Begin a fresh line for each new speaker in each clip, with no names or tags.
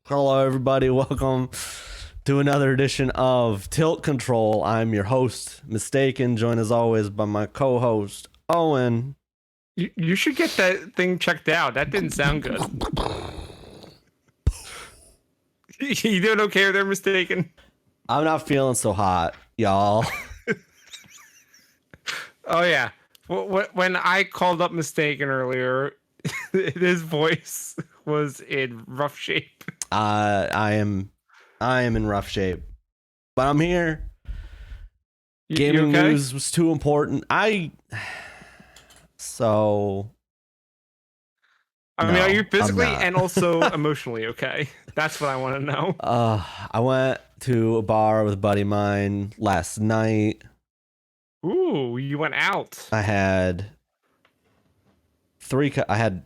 Hello, everybody. Welcome to another edition of Tilt Control. I'm your host, Mystakin, joined as always by my co-host, Owen.
You should get that thing checked out. That didn't sound good. You doing okay there, Mystakin?
I'm not feeling so hot, y'all.
Oh, yeah. When I called up Mystakin earlier, his voice was in rough shape.
I am in rough shape, but I'm here. Gaming
okay?
news was too important. I mean,
are you physically
I'm not.
and also emotionally okay? That's what I want to know.
I went to a bar with a buddy of mine last night.
Ooh, you went out.
I had I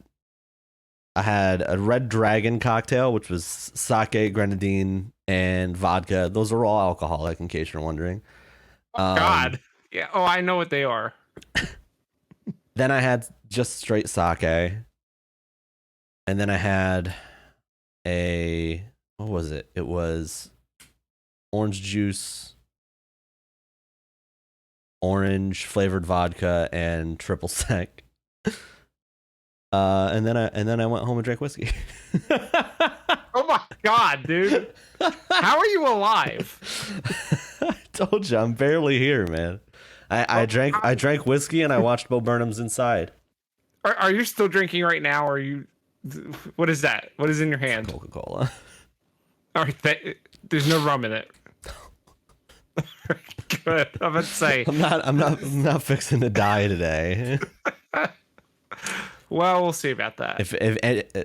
had a Red Dragon cocktail, which was sake, grenadine, and vodka. Those are all alcoholic, in case you're wondering.
God. Yeah. Oh, I know what they are.
Then I had just straight sake. And then I had what was it? It was orange juice, orange flavored vodka, and triple sec. And then I went home and drank whiskey.
Oh my God, dude. How are you alive?
I told you, I'm barely here, man. I drank whiskey and I watched Bo Burnham's Inside.
Are you still drinking right now? Or are you? What is that? What is in your hand?
Coca-Cola.
All right, there's no rum in it. Good. I'm about to say.
I'm not fixing to die today.
Well, we'll see about that.
If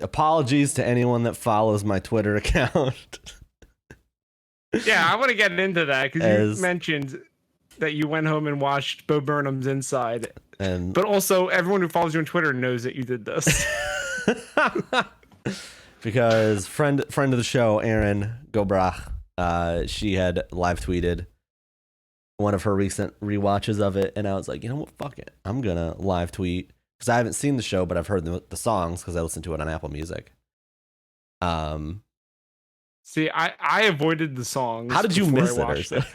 apologies to anyone that follows my Twitter account.
Yeah, I want to get into that because you mentioned that you went home and watched Bo Burnham's Inside, but also everyone who follows you on Twitter knows that you did this.
Because friend of the show, Erin Gobrach, she had live tweeted one of her recent rewatches of it, and I was like, you know what, fuck it, I'm gonna live tweet, because I haven't seen the show, but I've heard the songs because I listened to it on Apple Music.
See, I avoided the songs.
How did you miss it?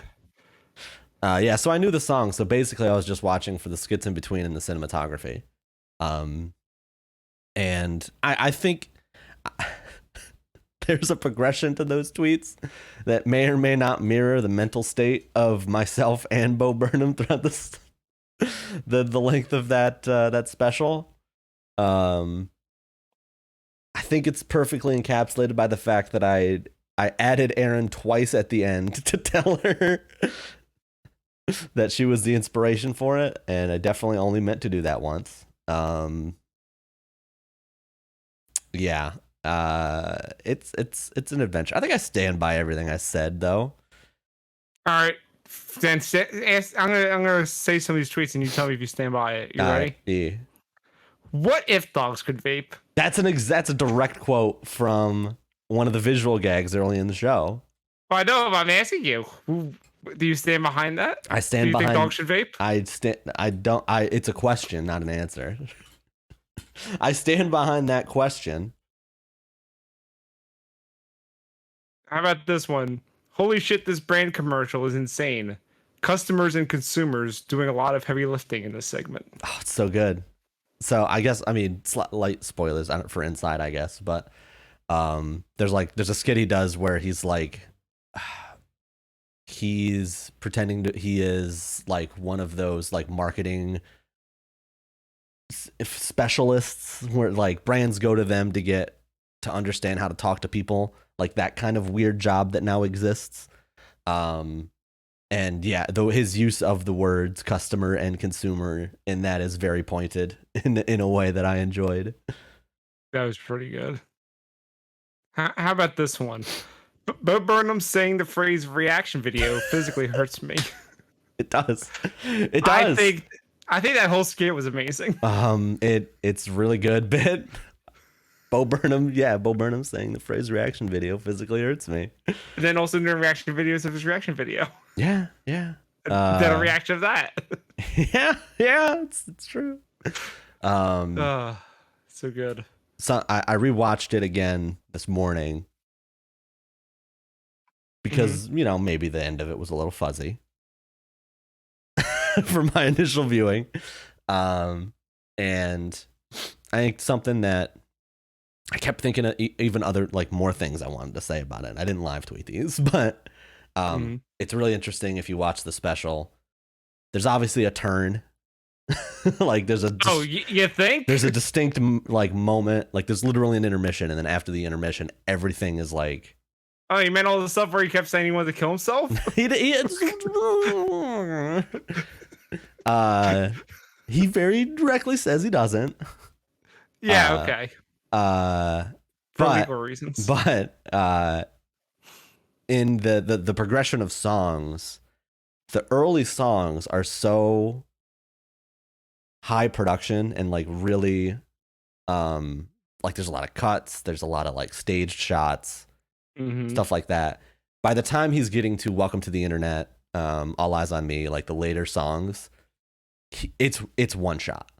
Yeah, so I knew the song. So basically, I was just watching for the skits in between and the cinematography. And I think there's a progression to those tweets that may or may not mirror the mental state of myself and Bo Burnham throughout the length of that special. I think it's perfectly encapsulated by the fact that I added Erin twice at the end to tell her that she was the inspiration for it, and I definitely only meant to do that once. Yeah, it's an adventure. I think I stand by everything I said, though.
All right, then I'm gonna say some of these tweets, and you tell me if you stand by it. You ready?
Yeah.
What if dogs could vape?
That's a direct quote from one of the visual gags early in the show.
Oh, I know, but I'm asking you. Do you stand behind that?
I stand behind.
Do you think dogs should vape?
I don't. It's a question, not an answer. I stand behind that question.
How about this one? Holy shit, this brand commercial is insane. Customers and consumers doing a lot of heavy lifting in this segment.
Oh, it's so good. So I guess, I mean, light spoilers for Inside, I guess, but there's a skit he does where he's like, he's pretending he is like one of those like marketing specialists where like brands go to them to understand how to talk to people, like that kind of weird job that now exists. And yeah, though his use of the words customer and consumer in that is very pointed in a way that I enjoyed.
That was pretty good. How about this one? Bo Burnham saying the phrase reaction video physically hurts me.
It does. It does.
I think that whole skit was amazing.
It's really good bit. Bo Burnham saying the phrase reaction video physically hurts me.
And then also doing reaction videos of his reaction video.
Yeah.
Then a reaction of that.
Yeah, it's true.
So good.
So I rewatched it again this morning because maybe the end of it was a little fuzzy from my initial viewing, and I think something that I kept thinking of even other more things I wanted to say about it. I didn't live tweet these, but it's really interesting if you watch the special. There's obviously a turn. There's a
you think
there's a distinct moment, there's literally an intermission, and then after the intermission everything is like,
oh, you meant all the stuff where he kept saying he wanted to kill himself?
He very directly says he doesn't.
Yeah, okay. For legal reasons.
But in the progression of songs, the early songs are so high production and really there's a lot of cuts, there's a lot of staged shots, stuff like that. By the time he's getting to Welcome to the Internet, All Eyes on Me, the later songs, it's one shot.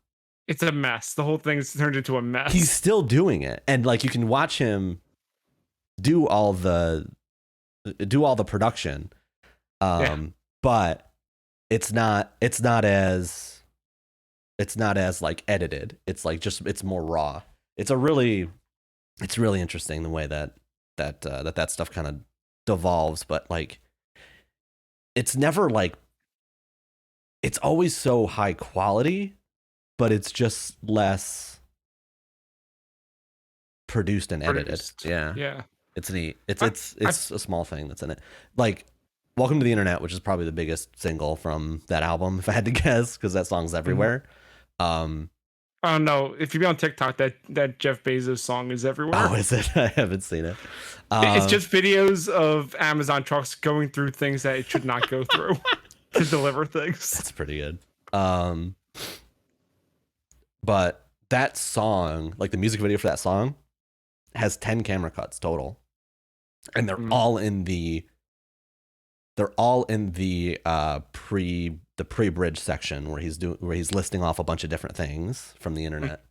It's a mess. The whole thing's turned into a mess.
He's still doing it, and you can watch him do all the production, but it's not as edited. It's it's more raw. It's really interesting the way that stuff kind of devolves, but it's never it's always so high quality, but it's just less produced and edited. Yeah. It's neat. It's a small thing that's in it. Welcome to the Internet, which is probably the biggest single from that album, if I had to guess, because that song's everywhere.
Oh no! If you be on TikTok, that Jeff Bezos song is everywhere.
Oh, is it? I haven't seen it.
It's just videos of Amazon trucks going through things that it should not go through to deliver things.
That's pretty good. But that song, the music video for that song, has 10 camera cuts total, and they're all in the pre-bridge section where he's listing off a bunch of different things from the internet.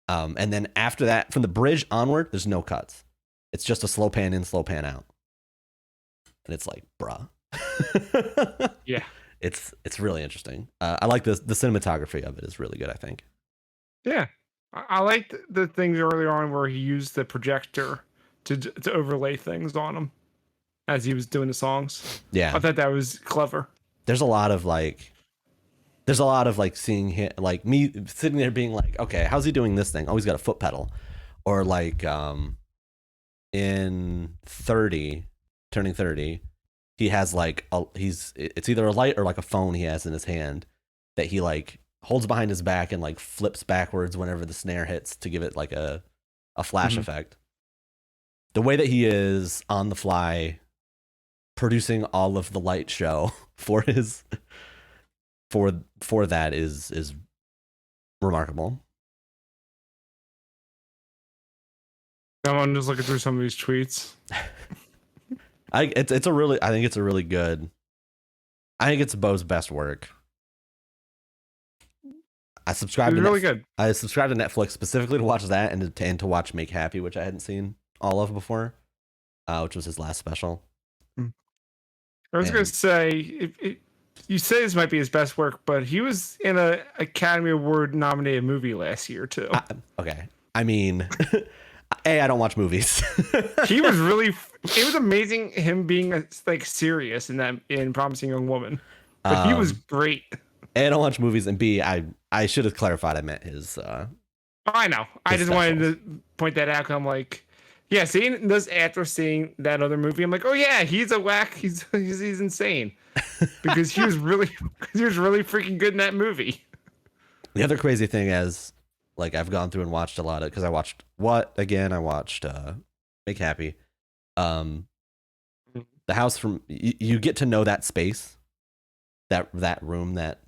And then after that, from the bridge onward, there's no cuts. It's just a slow pan in, slow pan out. And it's bruh.
Yeah.
It's really interesting. I like the cinematography of it is really good, I think.
Yeah. I liked the things earlier on where he used the projector to overlay things on him as he was doing the songs.
Yeah.
I thought that was clever.
There's a lot of seeing him, me sitting there being okay, how's he doing this thing? Oh, he's got a foot pedal. Or in turning 30, he has it's either a light or a phone he has in his hand that he holds behind his back and flips backwards whenever the snare hits to give it a flash effect. The way that he is on the fly producing all of the light show for that is remarkable.
I'm just looking through some of these tweets.
I think it's a really good. I think it's Bo's best work. I subscribed to Netflix specifically to watch that and to watch Make Happy, which I hadn't seen all of before, which was his last special.
I was going to say, you say this might be his best work, but he was in an Academy Award nominated movie last year too.
Okay, I mean, I don't watch movies.
It was amazing him being serious in Promising Young Woman, but he was great.
A, I don't watch movies, and B, I should have clarified I meant his.
I know. I just wanted to point that out. I'm yeah, seeing this after seeing that other movie, I'm oh yeah, he's a whack. He's insane because he was really freaking good in that movie.
The other crazy thing is, I've gone through and watched a lot of, because I watched I watched Make Happy. The house from you get to know that space, that room, that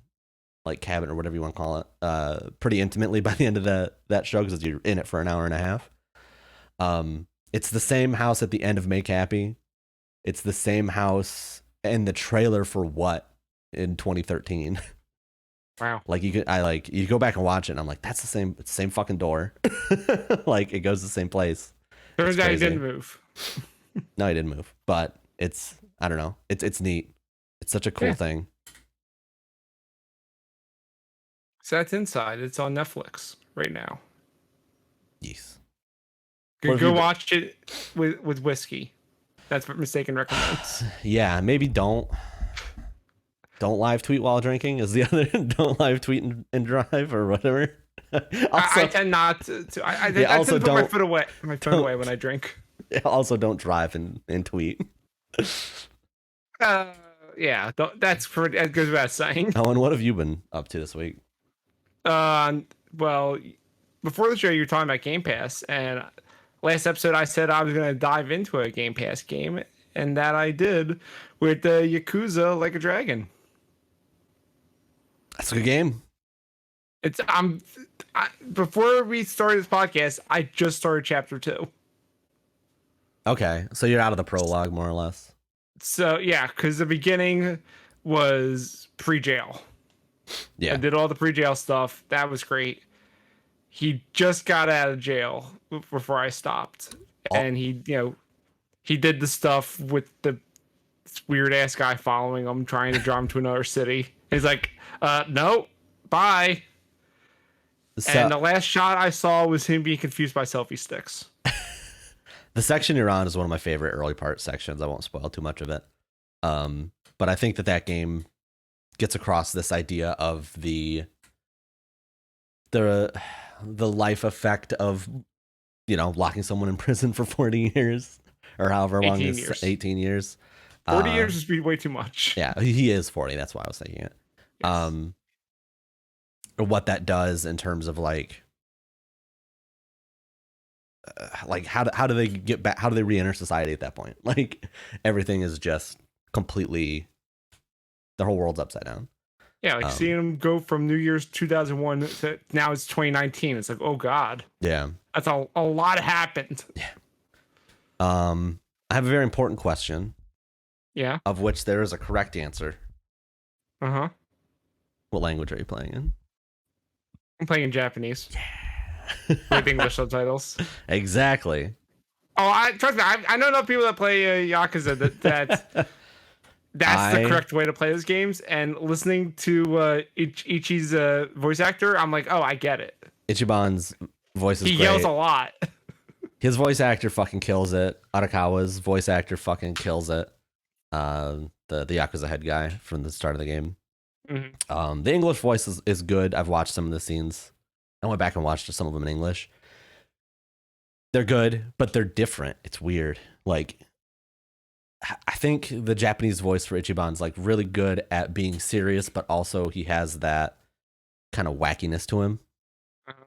cabinet or whatever you want to call it, pretty intimately by the end of that show, because you're in it for an hour and a half. It's the same house at the end of Make Happy. It's the same house in the trailer for What in 2013.
Wow.
Like you go back and watch it, and I'm like, that's it's the same fucking door. Like it goes the same place.
Turns
It's
out he
crazy.
didn't move.
No, he didn't move, but I don't know. It's neat. It's such a cool thing.
So that's Inside. It's on Netflix right now.
Yes.
Go watch it with whiskey. That's what Mystakin recommends.
Yeah, maybe don't live tweet while drinking is the other. Don't live tweet and drive or whatever.
Also, I tend not to. I tend to put my phone away when I drink.
Also, don't drive and tweet.
Yeah, that's pretty. That goes without saying.
Owen, what have you been up to this week?
Well, before the show, you were talking about Game Pass, and last episode I said I was going to dive into a Game Pass game, and that I did with Yakuza Like a Dragon.
That's a good game.
Before we started this podcast, I just started chapter 2.
Okay, so you're out of the prologue more or less.
So yeah, because the beginning was pre-jail.
Yeah,
I did all the pre-jail stuff. That was great. He just got out of jail before I stopped, and he did the stuff with the weird ass guy following him, trying to draw him to another city. He's like, no, bye. And the last shot I saw was him being confused by selfie sticks.
The section you're on is one of my favorite early part sections. I won't spoil too much of it. But I think that game gets across this idea of the life effect of, locking someone in prison for 40 years or however long it is, 18 years.
40 years is way too much.
Yeah, he is 40. That's why I was thinking it. Yes. What that does in terms of how do they get back? How do they re-enter society at that point? Like everything is just completely, the whole world's upside down.
Yeah, like seeing him go from New Year's 2001 to now it's 2019. It's like, oh God.
Yeah.
That's a lot happened.
Yeah. I have a very important question.
Yeah.
Of which there is a correct answer.
Uh-huh.
What language are you playing in?
I'm playing in Japanese.
Yeah.
With English subtitles.
Exactly.
Oh, trust me. I know enough people that play Yakuza that's the correct way to play those games. And listening to Ichi's voice actor, I'm like, oh, I get it. Ichiban's
voice is
great.
He
yells a lot.
His voice actor fucking kills it. Arakawa's voice actor fucking kills it. The Yakuza head guy from the start of the game. Mm-hmm. The English voice is good. I've watched some of the scenes. I went back and watched some of them in English. They're good, but they're different. It's weird. Like, I think the Japanese voice for Ichiban's really good at being serious, but also he has that kind of wackiness to him. Uh-huh.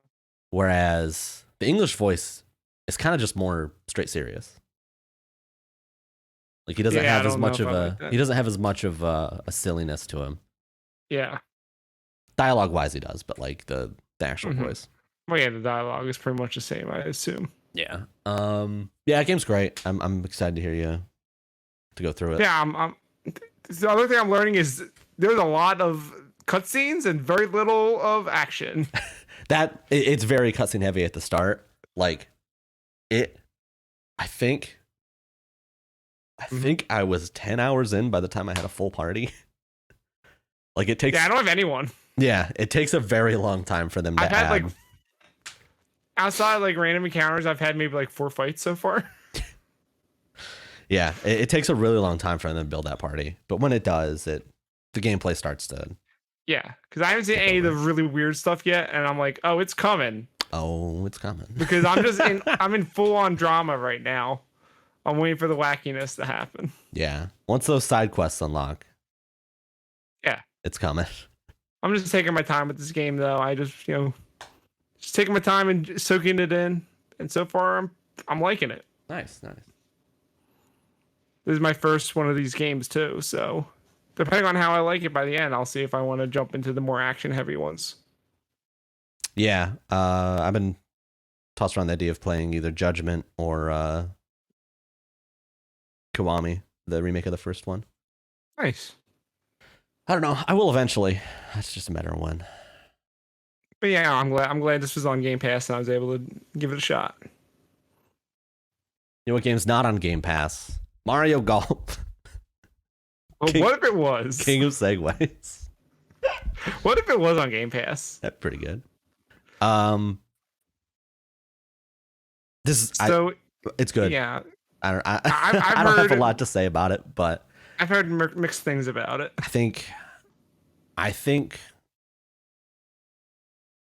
Whereas the English voice is kind of just more straight serious. Like he doesn't have as much of a silliness to him.
Yeah.
Dialogue wise he does, but the actual voice.
Well, yeah, the dialogue is pretty much the same, I assume.
Yeah. Yeah, game's great. I'm excited to hear you to go through it.
Yeah, the other thing I'm learning is there's a lot of cutscenes and very little of action.
It's very cutscene heavy at the start. I think I was 10 hours in by the time I had a full party. It takes.
Yeah, I don't have anyone.
Yeah, it takes a very long time for them to add.
Had outside random encounters, I've had maybe 4 fights so far.
Yeah, it takes a really long time for them to build that party, but when it does, the gameplay starts to.
Yeah, because I haven't seen any of the really weird stuff yet, and I'm like, oh, it's coming.
Oh, it's coming.
Because I'm in full on drama right now. I'm waiting for the wackiness to happen.
Yeah, once those side quests unlock.
Yeah,
it's coming.
I'm just taking my time with this game, though. I just taking my time and soaking it in, and so far I'm liking it.
Nice.
This is my first one of these games too, so depending on how I like it by the end, I'll see if I want to jump into the more action-heavy ones.
Yeah, I've been tossed around the idea of playing either Judgment or Kiwami, the remake of the first one.
Nice.
I don't know. I will eventually. It's just a matter of when.
But yeah, I'm glad this was on Game Pass and I was able to give it a shot.
You know what game's not on Game Pass? Mario Golf.
Well, what if it was?
King of Segways.
What if it was on Game Pass?
That's pretty good. It's good.
Yeah.
I don't
I've
don't
heard,
have a lot to say about it, but
I've heard mixed things about it.
I think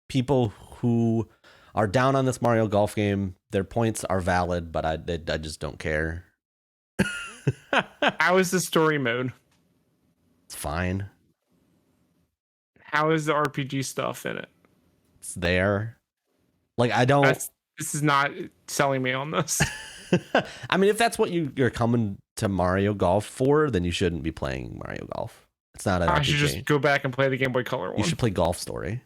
people who are down on this Mario Golf game, their points are valid, but I just don't care.
How is the story mode?
It's fine.
How is the RPG stuff in it?
It's there. Like, I don't.
This is not selling me on this.
I mean, if that's what you're coming to Mario Golf for, then you shouldn't be playing Mario Golf. It's not an
I
RPG.
should just go back and play the Game Boy Color one.
You should play Golf Story.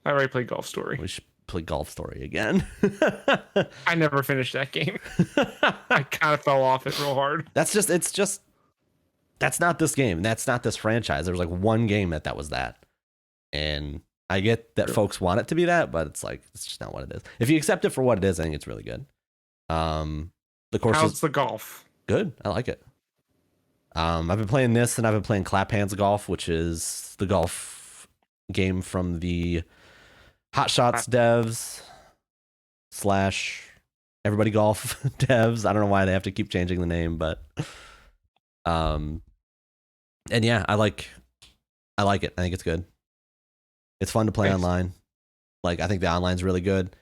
I already played Golf Story.
We should play Golf Story again.
I never finished that game. I kind of fell off it real hard.
That's not this game. That's not this franchise. There was like one game that was that. And I get that folks want it to be that, but it's like, it's just not what it is. If you accept it for what it is, I think it's really good. The course
How's the golf?
Good. I like it. I've been playing this and I've been playing Clap Hands Golf, which is the golf game from the Hot Shots devs / Everybody Golf devs. I don't know why they have to keep changing the name, but and yeah, I like it. I think it's good. It's fun to play online. Like, I think the online's really good.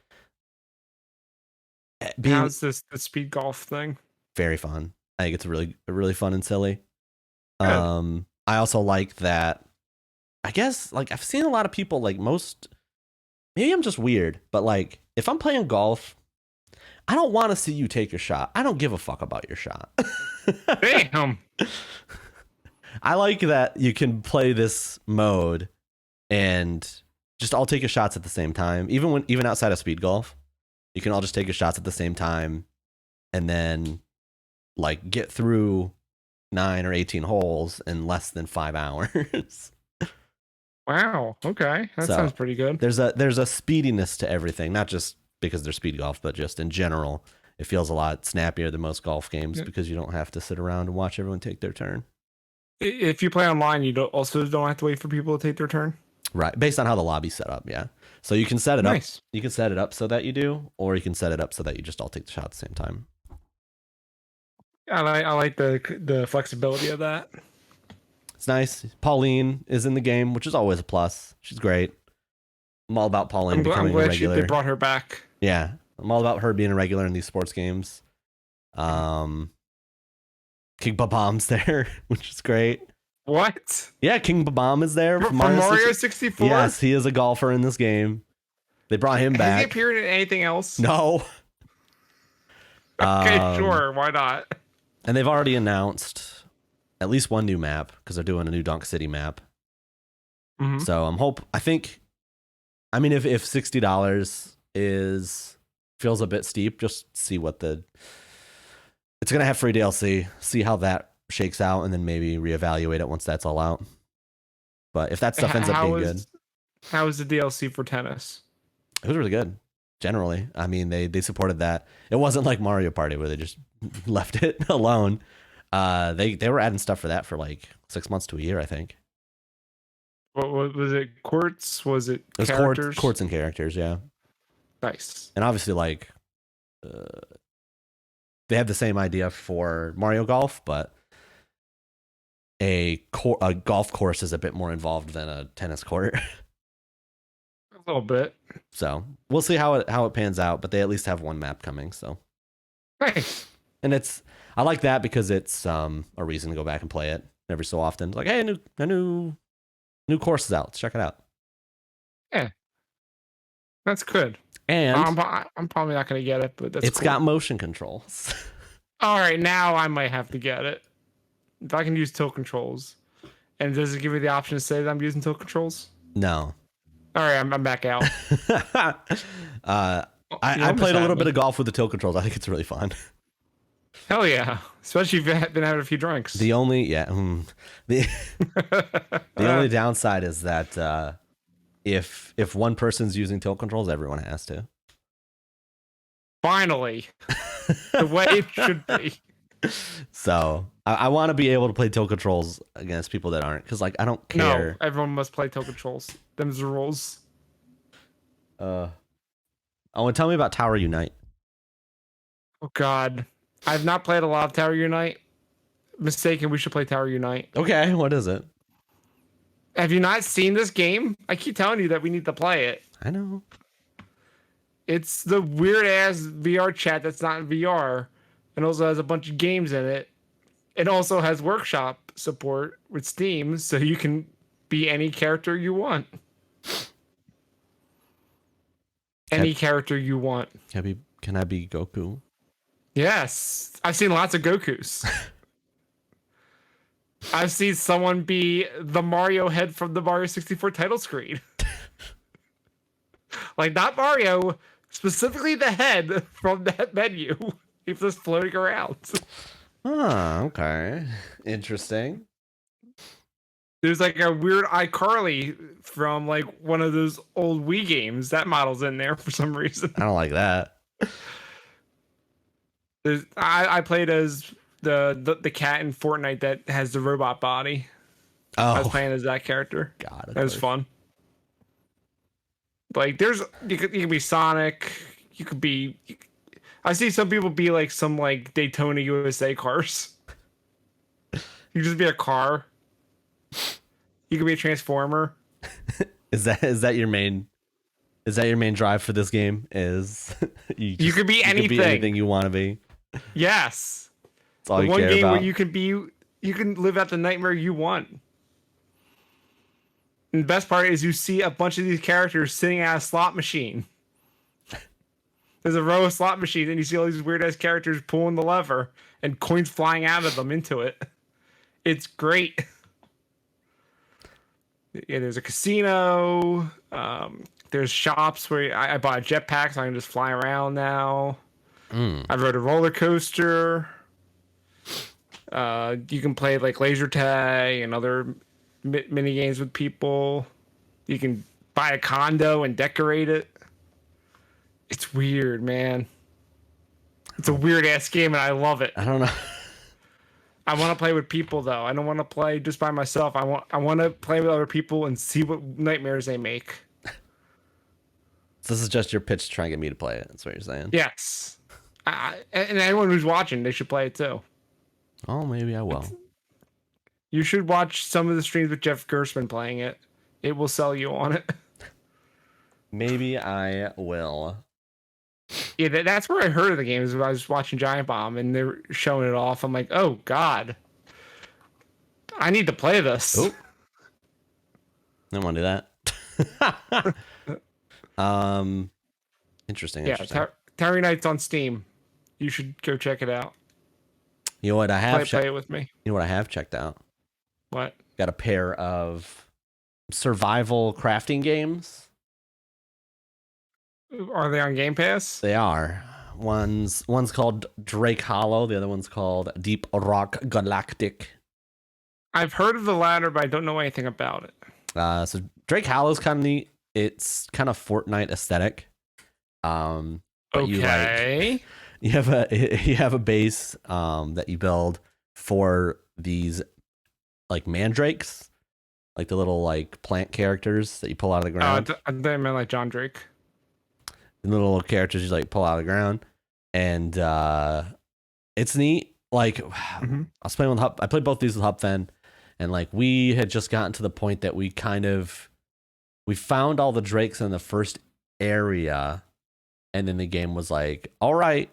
How's the speed golf thing?
Very fun. I think it's really fun and silly.
Good.
I also like that. I guess, like, I've seen a lot of people, like, maybe I'm just weird, but like, if I'm playing golf, I don't want to see you take your shot. I don't give a fuck about your shot.
Damn.
I like that you can play this mode and just all take your shots at the same time. Even outside of speed golf, you can all just take your shots at the same time and then like get through 9 or 18 holes in less than 5 hours.
Wow. Okay. That sounds pretty good.
There's a speediness to everything, not just because they're speed golf, but just in general. It feels a lot snappier than most golf games because you don't have to sit around and watch everyone take their turn.
If you play online, you also don't have to wait for people to take their turn.
Right. Based on how the lobby's set up. Yeah. So you can set it up. You can set it up so that you do, or you can set it up so that you just all take the shot at the same time.
I like the flexibility of that.
It's nice. Pauline is in the game, which is always a plus. She's great. I'm all about Pauline becoming a regular.
They brought her back.
Yeah. I'm all about her being a regular in these sports games. King Babam's there, which is great.
What?
Yeah, King Babam is there
from Mario 64.
Yes, he is a golfer in this game. They brought him back.
Has he appeared in anything else?
No.
Okay, sure. Why not?
And they've already announced at least one new map because they're doing a new Dunk City map. Mm-hmm. So I mean, if $60 feels a bit steep, just see what it's gonna have free DLC. See how that shakes out, and then maybe reevaluate it once that's all out. But if that stuff ends up being good,
how was the DLC for tennis?
It was really good. Generally, I mean, they supported that. It wasn't like Mario Party where they just left it alone. They were adding stuff for that for like 6 months to a year, I think.
What was it? Courts? Was it
characters? Courts and characters, yeah.
Nice.
And obviously, like, they have the same idea for Mario Golf, but a golf course is a bit more involved than a tennis court.
A little bit.
So we'll see how it pans out, but they at least have one map coming. So
nice.
And I like that because it's a reason to go back and play it every so often. It's like, hey, a new course is out. Let's check it out.
Yeah, that's good.
And
I'm probably not going to get it, but it's cool.
Got motion controls.
All right, now I might have to get it. If I can use tilt controls. And does it give me the option to say that I'm using tilt controls?
No.
All right, I'm back out.
I played a little bit of golf with the tilt controls. I think it's really fun.
Hell yeah. Especially if you've been having a few drinks.
The only the the only downside is that if one person's using tilt controls, everyone has to.
Finally, the way it should be.
So I want to be able to play tilt controls against people that aren't, because like I don't care.
No, everyone must play tilt controls. Them's the rules.
Oh, and tell me about Tower Unite.
Oh God, I've not played a lot of Tower Unite. Mystakin, we should play Tower Unite.
Okay, what is it?
Have you not seen this game? I keep telling you that we need to play it.
I know.
It's the weird ass VR chat that's not in VR, and also has a bunch of games in it. It also has workshop support with Steam, so you can be any character you want. Any character you want.
Can I be Goku?
Yes, I've seen lots of Gokus. I've seen someone be the Mario head from the Mario 64 title screen. Like, not Mario, specifically the head from that menu. He's just floating around.
Oh, okay. Interesting.
There's like a weird iCarly from like one of those old Wii games. That model's in there for some reason.
I don't like that.
I played as the cat in Fortnite that has the robot body. I was playing as that character.
God,
that was fun. Like, you can be Sonic. You could be. I see some people be like some like Daytona USA cars. You just be a car. You could be a transformer.
Is that your main? Is that your main drive for this game? Is
you could be anything.
You could be anything you want to be.
Yes.
That's all you care about.
Where you can live out the nightmare you want. And the best part is you see a bunch of these characters sitting at a slot machine. There's a row of slot machines, and you see all these weird ass characters pulling the lever and coins flying out of them into it. It's great. Yeah, there's a casino. There's shops where I bought a jetpack, so I can just fly around now. I rode a roller coaster. You can play like laser tag and other mini games with people. You can buy a condo and decorate it. It's weird, man. It's a weird ass game, and I love it.
I don't know.
I want to play with people, though. I don't want to play just by myself. I want to play with other people and see what nightmares they make.
So this is just your pitch to try and get me to play it. That's what you're saying.
Yes. And anyone who's watching, they should play it too.
Oh, maybe I will.
You should watch some of the streams with Jeff Gerstmann playing it. It will sell you on it.
Maybe I will.
Yeah, that's where I heard of the game. Is when I was watching Giant Bomb and they're showing it off. I'm like, oh God, I need to play this.
Oh, I don't want to do that. Interesting.
Yeah, Tower Unite's on Steam. You should go check it out.
You know what I have?
Play it with me.
You know what I have checked out?
What?
Got a pair of survival crafting games.
Are they on Game Pass?
They are. One's called Drake Hollow. The other one's called Deep Rock Galactic.
I've heard of the latter, but I don't know anything about it.
So Drake Hollow's kind of neat. It's kind of Fortnite aesthetic. But
okay.
you have a base that you build for these like mandrakes, like the little like plant characters that you pull out of the ground.
I meant like John Drake.
The little characters you like pull out of the ground, and it's neat. Like I was playing with I played both these with Hupfen, and like we had just gotten to the point that we found all the drakes in the first area, and then the game was like, all right,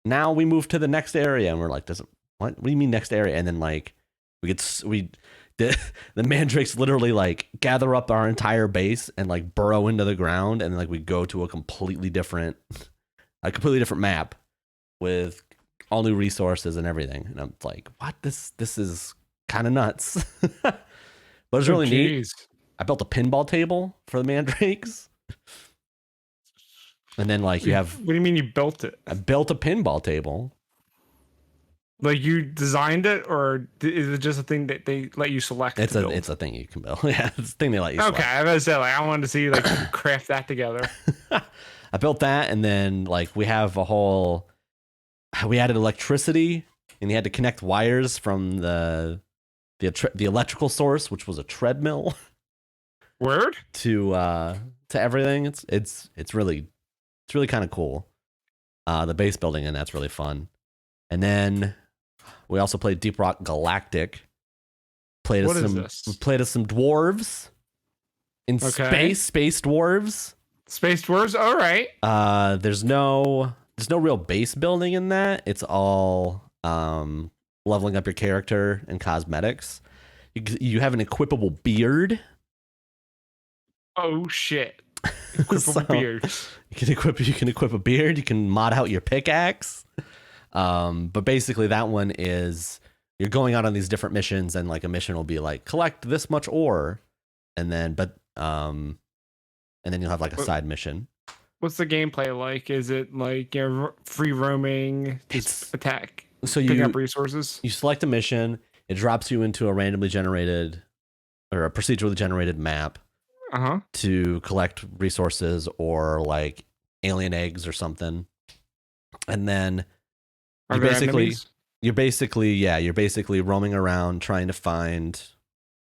now we move to the next area, and we're like, what do you mean next area? And then like the mandrakes literally like gather up our entire base and like burrow into the ground, and then like we go to a completely different map with all new resources and everything. And I'm like, what? This is kind of nuts. But it's really neat. I built a pinball table for the mandrakes. And then like you have...
What do you mean you built it?
I built a pinball table.
Like you designed it, or is it just a thing that they let you select?
It's
to
a
build?
it's a thing you can build. Yeah, it's a thing they let you
Okay,
select.
I was gonna say like I wanted to see like you craft that together.
I built that, and then like we added electricity, and you had to connect wires from the electrical source, which was a treadmill,
Word?
to everything. It's really kind of cool. The base building, and that's really fun. And then we also played Deep Rock Galactic.
What is this?
Played as some dwarves in
Okay.
space dwarves.
Space dwarves. All right.
There's no real base building in that. It's all leveling up your character and cosmetics. You have an equipable beard.
Oh shit. Equipable
So,
beards.
you can equip a beard. You can mod out your pickaxe. But basically, that one is you're going out on these different missions, and like a mission will be like collect this much ore, and then you'll have like a side mission.
What's the gameplay like? Is it like you're free roaming, just attack,
So
picking up resources?
you select a mission. It drops you into a randomly generated or a procedurally generated map to collect resources or like alien eggs or something. And then
Are there enemies?
you're basically roaming around trying to find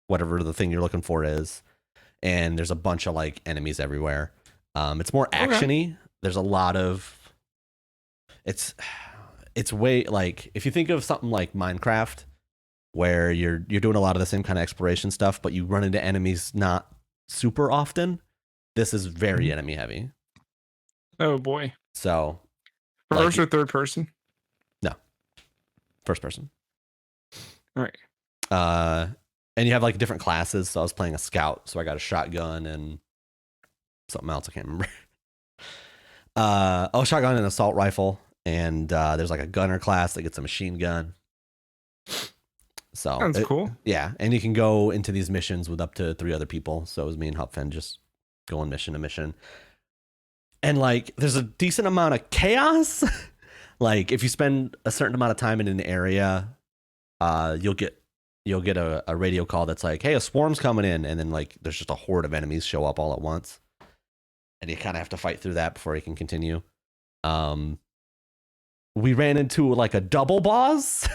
whatever the thing you're looking for is. And there's a bunch of like enemies everywhere. It's more actiony. Okay. There's a lot of it's way like if you think of something like Minecraft where you're doing a lot of the same kind of exploration stuff, but you run into enemies not super often. This is very enemy heavy.
Oh boy.
So
first or third person?
No. First person.
All right.
And you have like different classes. So I was playing a scout, so I got a shotgun and something else I can't remember. Shotgun and assault rifle, and there's like a gunner class that gets a machine gun. So
that's cool.
Yeah, and you can go into these missions with up to 3 other people. So it was me and Hupfen just going mission to mission. And like there's a decent amount of chaos. Like if you spend a certain amount of time in an area, you'll get a radio call that's like, hey, a swarm's coming in, and then like there's just a horde of enemies show up all at once. And you kind of have to fight through that before you can continue. We ran into like a double boss.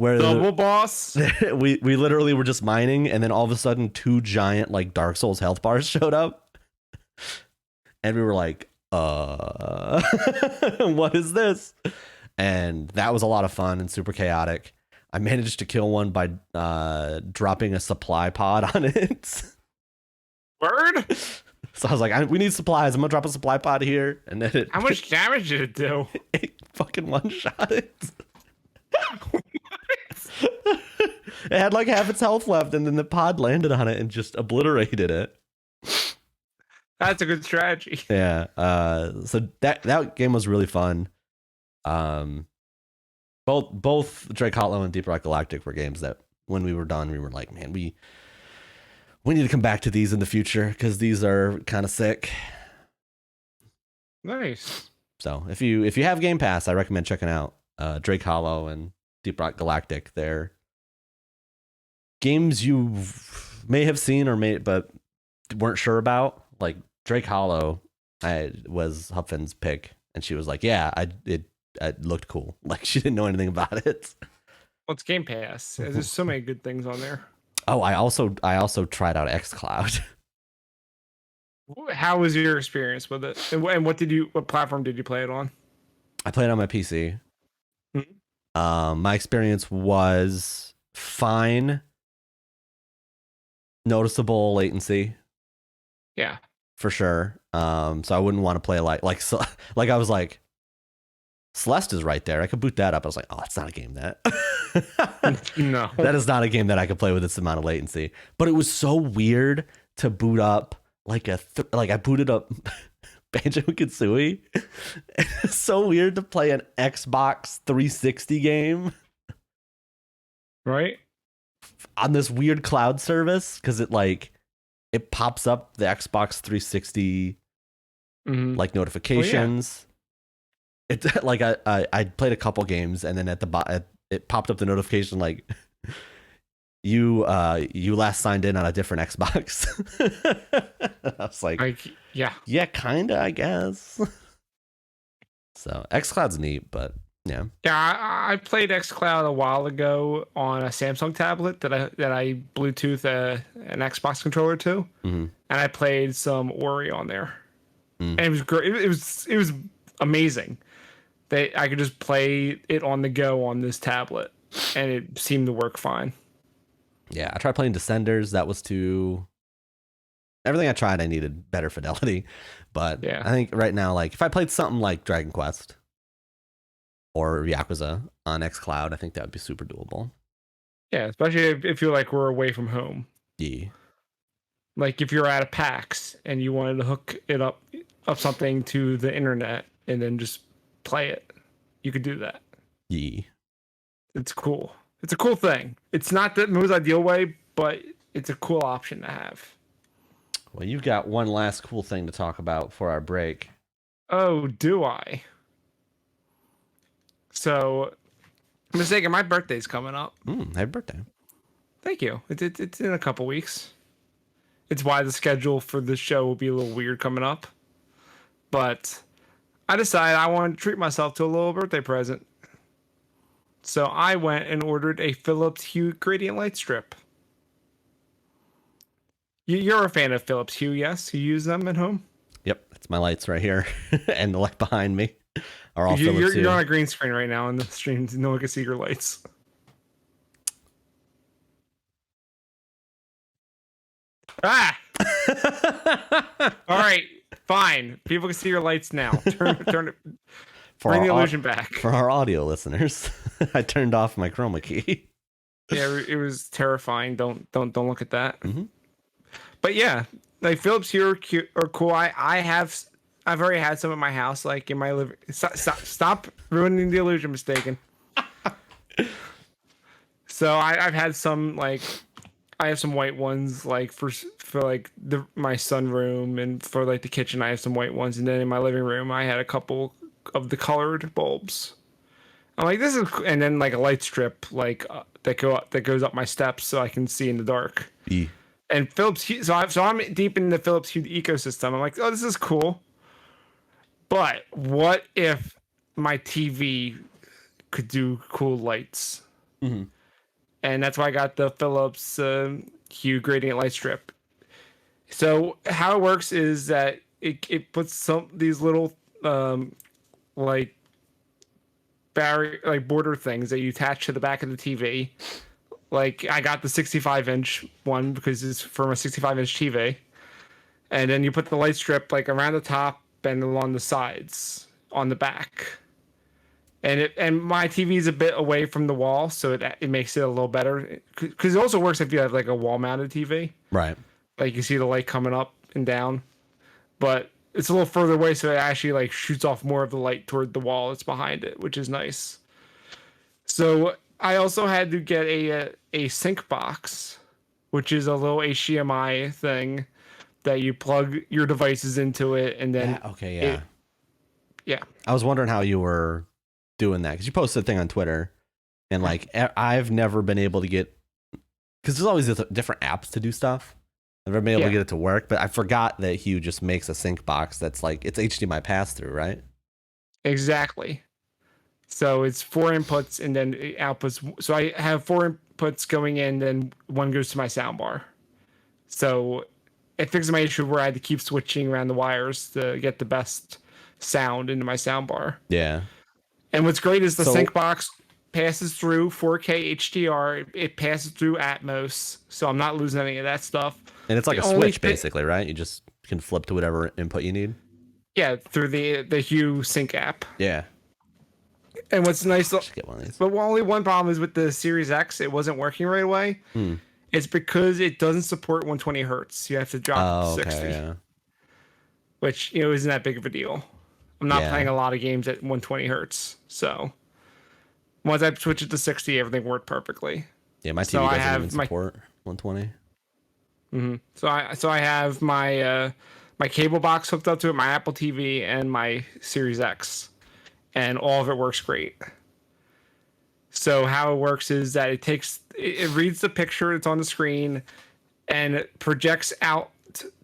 Double boss?
we literally were just mining, and then all of a sudden 2 giant like Dark Souls health bars showed up. And we were like, what is this? And that was a lot of fun and super chaotic. I managed to kill one by dropping a supply pod on it.
Word?
So I was like, we need supplies. I'm going to drop a supply pod here. And then
how much damage did it do?
It fucking one-shot it. It had like half its health left, and then the pod landed on it and just obliterated it.
That's a good strategy.
Yeah. So that game was really fun. Both Drake Hollow and Deep Rock Galactic were games that when we were done, we were like, man, we need to come back to these in the future because these are kind of sick.
Nice.
So if you have Game Pass, I recommend checking out Drake Hollow and Deep Rock Galactic. They're games you may have seen but weren't sure about. Like Drake Hollow, was Hupfen's pick, and she was like, "Yeah, it looked cool." Like she didn't know anything about it.
Well, it's Game Pass. There's so many good things on there.
Oh, I also tried out xCloud.
How was your experience with it? And what platform did you play it on?
I played it on my PC. Mm-hmm. My experience was fine. Noticeable latency.
Yeah.
For sure. So I wouldn't want to play like I was like, Celeste is right there. I could boot that up. I was like, oh, it's not a game that.
No.
That is not a game that I could play with this amount of latency. But it was so weird to boot up I booted up Banjo-Kazooie. It's so weird to play an Xbox 360 game.
Right?
On this weird cloud service, because it pops up the Xbox 360 like notifications. It like I played a couple games, and then at the it popped up the notification like you last signed in on a different Xbox. I was like,
yeah.
Yeah, kinda, I guess. So xCloud's neat, but yeah.
Yeah, I played xCloud a while ago on a Samsung tablet that I Bluetooth an Xbox controller to,
Mm-hmm.
and I played some Ori on there,
Mm.
and it was great. It was amazing. I could just play it on the go on this tablet, and it seemed to work fine.
Yeah, I tried playing Descenders. That was too. Everything I tried, I needed better fidelity. But
Yeah.
I think right now, like if I played something like Dragon Quest or Yakuza on xCloud, I think that would be super doable.
Yeah, especially if you're like we're away from home.
Yeah.
Like if you're at a PAX and you wanted to hook it up something to the internet and then just play it, you could do that.
Yeah.
It's cool. It's a cool thing. It's not the most ideal way, but it's a cool option to have.
Well, you've got one last cool thing to talk about for our break.
Oh, do I? So, Mystakin, my birthday's coming up.
Happy birthday.
Thank you. It's in a couple weeks. It's why the schedule for this show will be a little weird coming up. But I decided I wanted to treat myself to a little birthday present. So I went and ordered a Philips Hue gradient light strip. You're a fan of Philips Hue, yes? You use them at home?
Yep, that's my lights right here, and the light behind me are all Philips Hue.
You're on a green screen right now in the stream. No one can see your lights. Ah! All right, fine. People can see your lights now. Turn it. Bring the illusion back.
For our audio listeners, I turned off my chroma key.
Yeah, it was terrifying. Don't look at that.
Mm-hmm.
But yeah, like Philips Hue are cool. I've already had some at my house, like in my living. Stop ruining the illusion, Mystakin. So I've had some, like I have some white ones, like for like my sunroom, and for like the kitchen I have some white ones, and then in my living room I had a couple of the colored bulbs. I'm like, this is, and then like a light strip like that goes up my steps so I can see in the dark.
Yeah.
And Philips Hue, so I'm deep in the Philips Hue ecosystem. I'm like, oh, this is cool. But what if my TV could do cool lights?
Mm-hmm.
And that's why I got the Philips Hue gradient light strip. So how it works is that it puts these little like barrier, like border things that you attach to the back of the TV. Like I got the 65-inch one because it's from a 65-inch TV, and then you put the light strip like around the top and along the sides on the back. And my TV is a bit away from the wall, so it makes it a little better. Because it also works if you have like a wall-mounted TV,
Right?
like you see the light coming up and down, but it's a little further away, so it actually like shoots off more of the light toward the wall that's behind it, which is nice. So I also had to get a sync box, which is a little HDMI thing that you plug your devices into it, and then yeah.
I was wondering how you were doing that because you posted a thing on Twitter, and like I've never been able to get, because there's always different apps to do stuff. I've never been able to get it to work, but I forgot that Hue just makes a sync box that's like it's HDMI pass through, right?
Exactly. So it's 4 inputs and then outputs. So I have 4 inputs going in, then one goes to my soundbar. So it fixes my issue where I had to keep switching around the wires to get the best sound into my soundbar.
Yeah.
And what's great is the sync box passes through 4K HDR. It passes through Atmos, so I'm not losing any of that stuff.
And it's like a switch, basically, right? You just can flip to whatever input you need.
Yeah, through the Hue Sync app.
Yeah.
And what's nice,
get one of these.
But only one problem is with the Series X, it wasn't working right away. It's because it doesn't support 120 hertz. You have to drop to 60. Yeah. Which, isn't that big of a deal. I'm not playing a lot of games at 120 hertz. So once I switch it to 60, everything worked perfectly.
Yeah, my TV doesn't even support 120.
Mm-hmm. So I have my my cable box hooked up to it, my Apple TV, and my Series X. and all of it works great. So how it works is that it reads the picture that's on the screen, and it projects out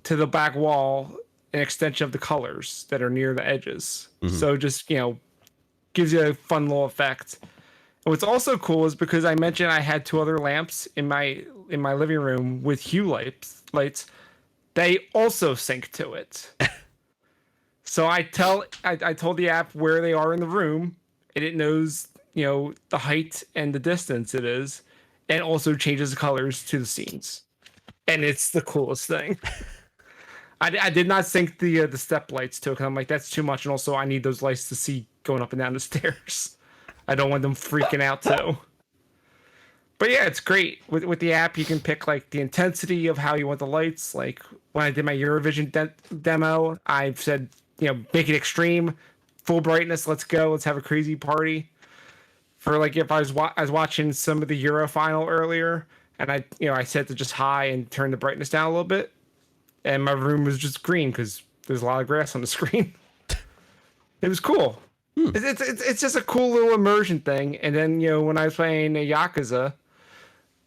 to the back wall an extension of the colors that are near the edges. So just, gives you a fun little effect. And what's also cool is because I mentioned I had 2 other lamps in my living room with hue lights, they also sync to it. So I told the app where they are in the room, and it knows, the height and the distance it is, and also changes the colors to the scenes. And it's the coolest thing. I did not sync the step lights to it, because I'm like, that's too much, and also I need those lights to see going up and down the stairs. I don't want them freaking out too. But yeah, it's great. With the app, you can pick like the intensity of how you want the lights. Like when I did my Eurovision demo, I've said, make it extreme, full brightness. Let's go. Let's have a crazy party. For like if I was watching some of the Euro final earlier, and I set to just high and turn the brightness down a little bit, and my room was just green because there's a lot of grass on the screen. It was cool. It's just a cool little immersion thing. And then, when I was playing Yakuza,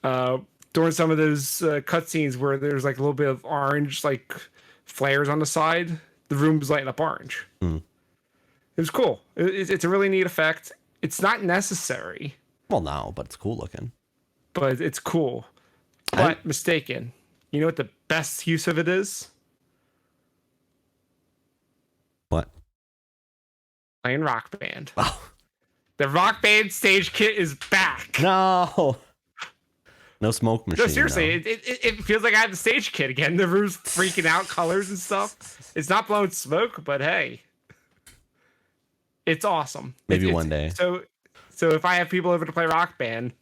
during some of those cutscenes where there's like a little bit of orange, like flares on the side, the room was lighting up orange. It was cool. It's a really neat effect. It's not necessary.
Well, no, but it's cool looking.
But it's cool. But Mystakin. You know what the best use of it is?
What?
Playing Rock Band.
Oh.
The Rock Band stage kit is back.
No smoke machine.
No, seriously, it feels like I have the stage kit again. The room's freaking out, colors and stuff. It's not blowing smoke, but hey, it's awesome.
Maybe one day.
So if I have people over to play Rock Band,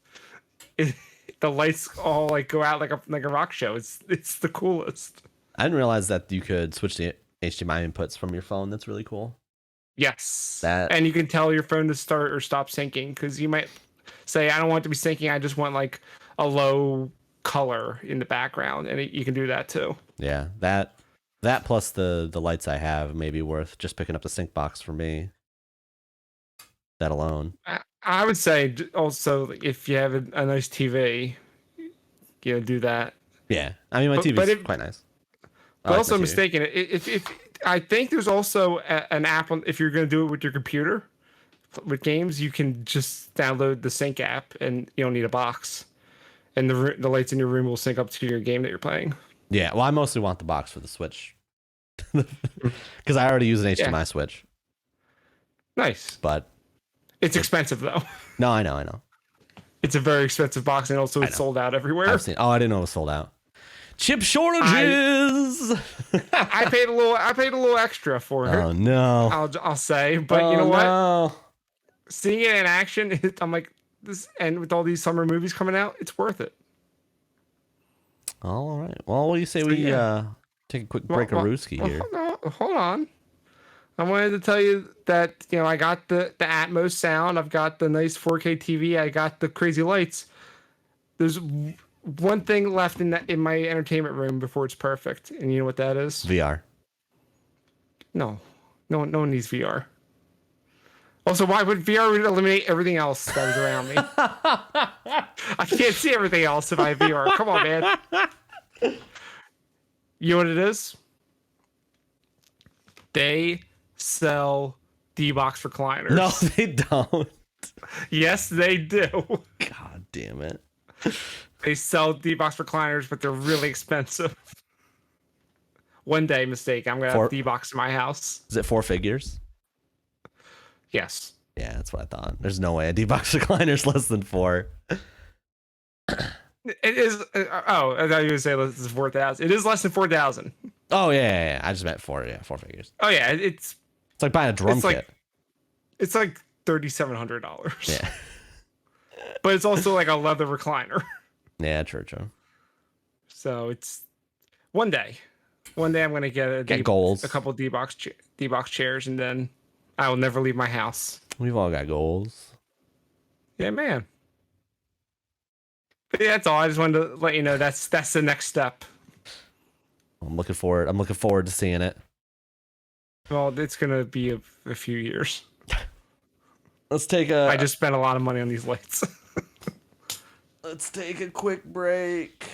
the lights all like go out like a rock show. It's the coolest.
I didn't realize that you could switch the HDMI inputs from your phone. That's really cool.
Yes. And you can tell your phone to start or stop syncing, because you might say, I don't want it to be syncing. I just want like a low color in the background, and you can do that too.
Yeah, that plus the lights I have may be worth just picking up the sync box for me. That alone.
I would say also, if you have a nice TV, do that.
Yeah, I mean my TV is quite nice.
But also Mystakin. If I think there's also an app if you're going to do it with your computer, with games, you can just download the sync app, and you don't need a box, and the lights in your room will sync up to your game that you're playing.
Yeah, well, I mostly want the box for the Switch, because I already use an HDMI Switch.
Nice,
but
it's expensive though.
No, I know.
It's a very expensive box, and also it's sold out everywhere.
I didn't know it was sold out. Chip shortages.
I paid a little extra for it.
Oh no!
I'll say, but you know what? Seeing it in action, I'm like this, and with all these summer movies coming out, it's worth it.
All right. Well, what do you say we take a quick break of Rooski here?
Hold on. I wanted to tell you that I got the Atmos sound. I've got the nice 4K TV. I got the crazy lights. There's one thing left in my entertainment room before it's perfect, and you know what that is?
VR.
No one needs VR. Also, why would VR eliminate everything else that is around me? I can't see everything else if I have VR. Come on, man. You know what it is? They sell D-Box recliners.
No, they don't.
Yes, they do.
God damn it.
They sell D-Box recliners, but they're really expensive. One day, mistake. I'm going to have D-Box in my house.
Is it 4 figures?
Yes.
Yeah, that's what I thought. There's no way a D-Box recliner is less than 4.
It is. I thought you were going to say less than 4,000. It is less than 4,000.
Oh, yeah. I just meant 4. Yeah, 4 figures.
Oh, yeah. It's
like buying a drum kit.
It's like $3,700.
Yeah.
But it's also like a leather recliner.
Yeah, true.
So it's one day I'm going to get a couple D-Box chairs, and then I will never leave my house.
We've all got goals.
Yeah, man. But yeah, that's all. I just wanted to let you know that's the next step.
I'm looking forward to seeing it.
Well, it's going to be a few years.
Let's take
I just spent a lot of money on these lights.
let's take a quick break.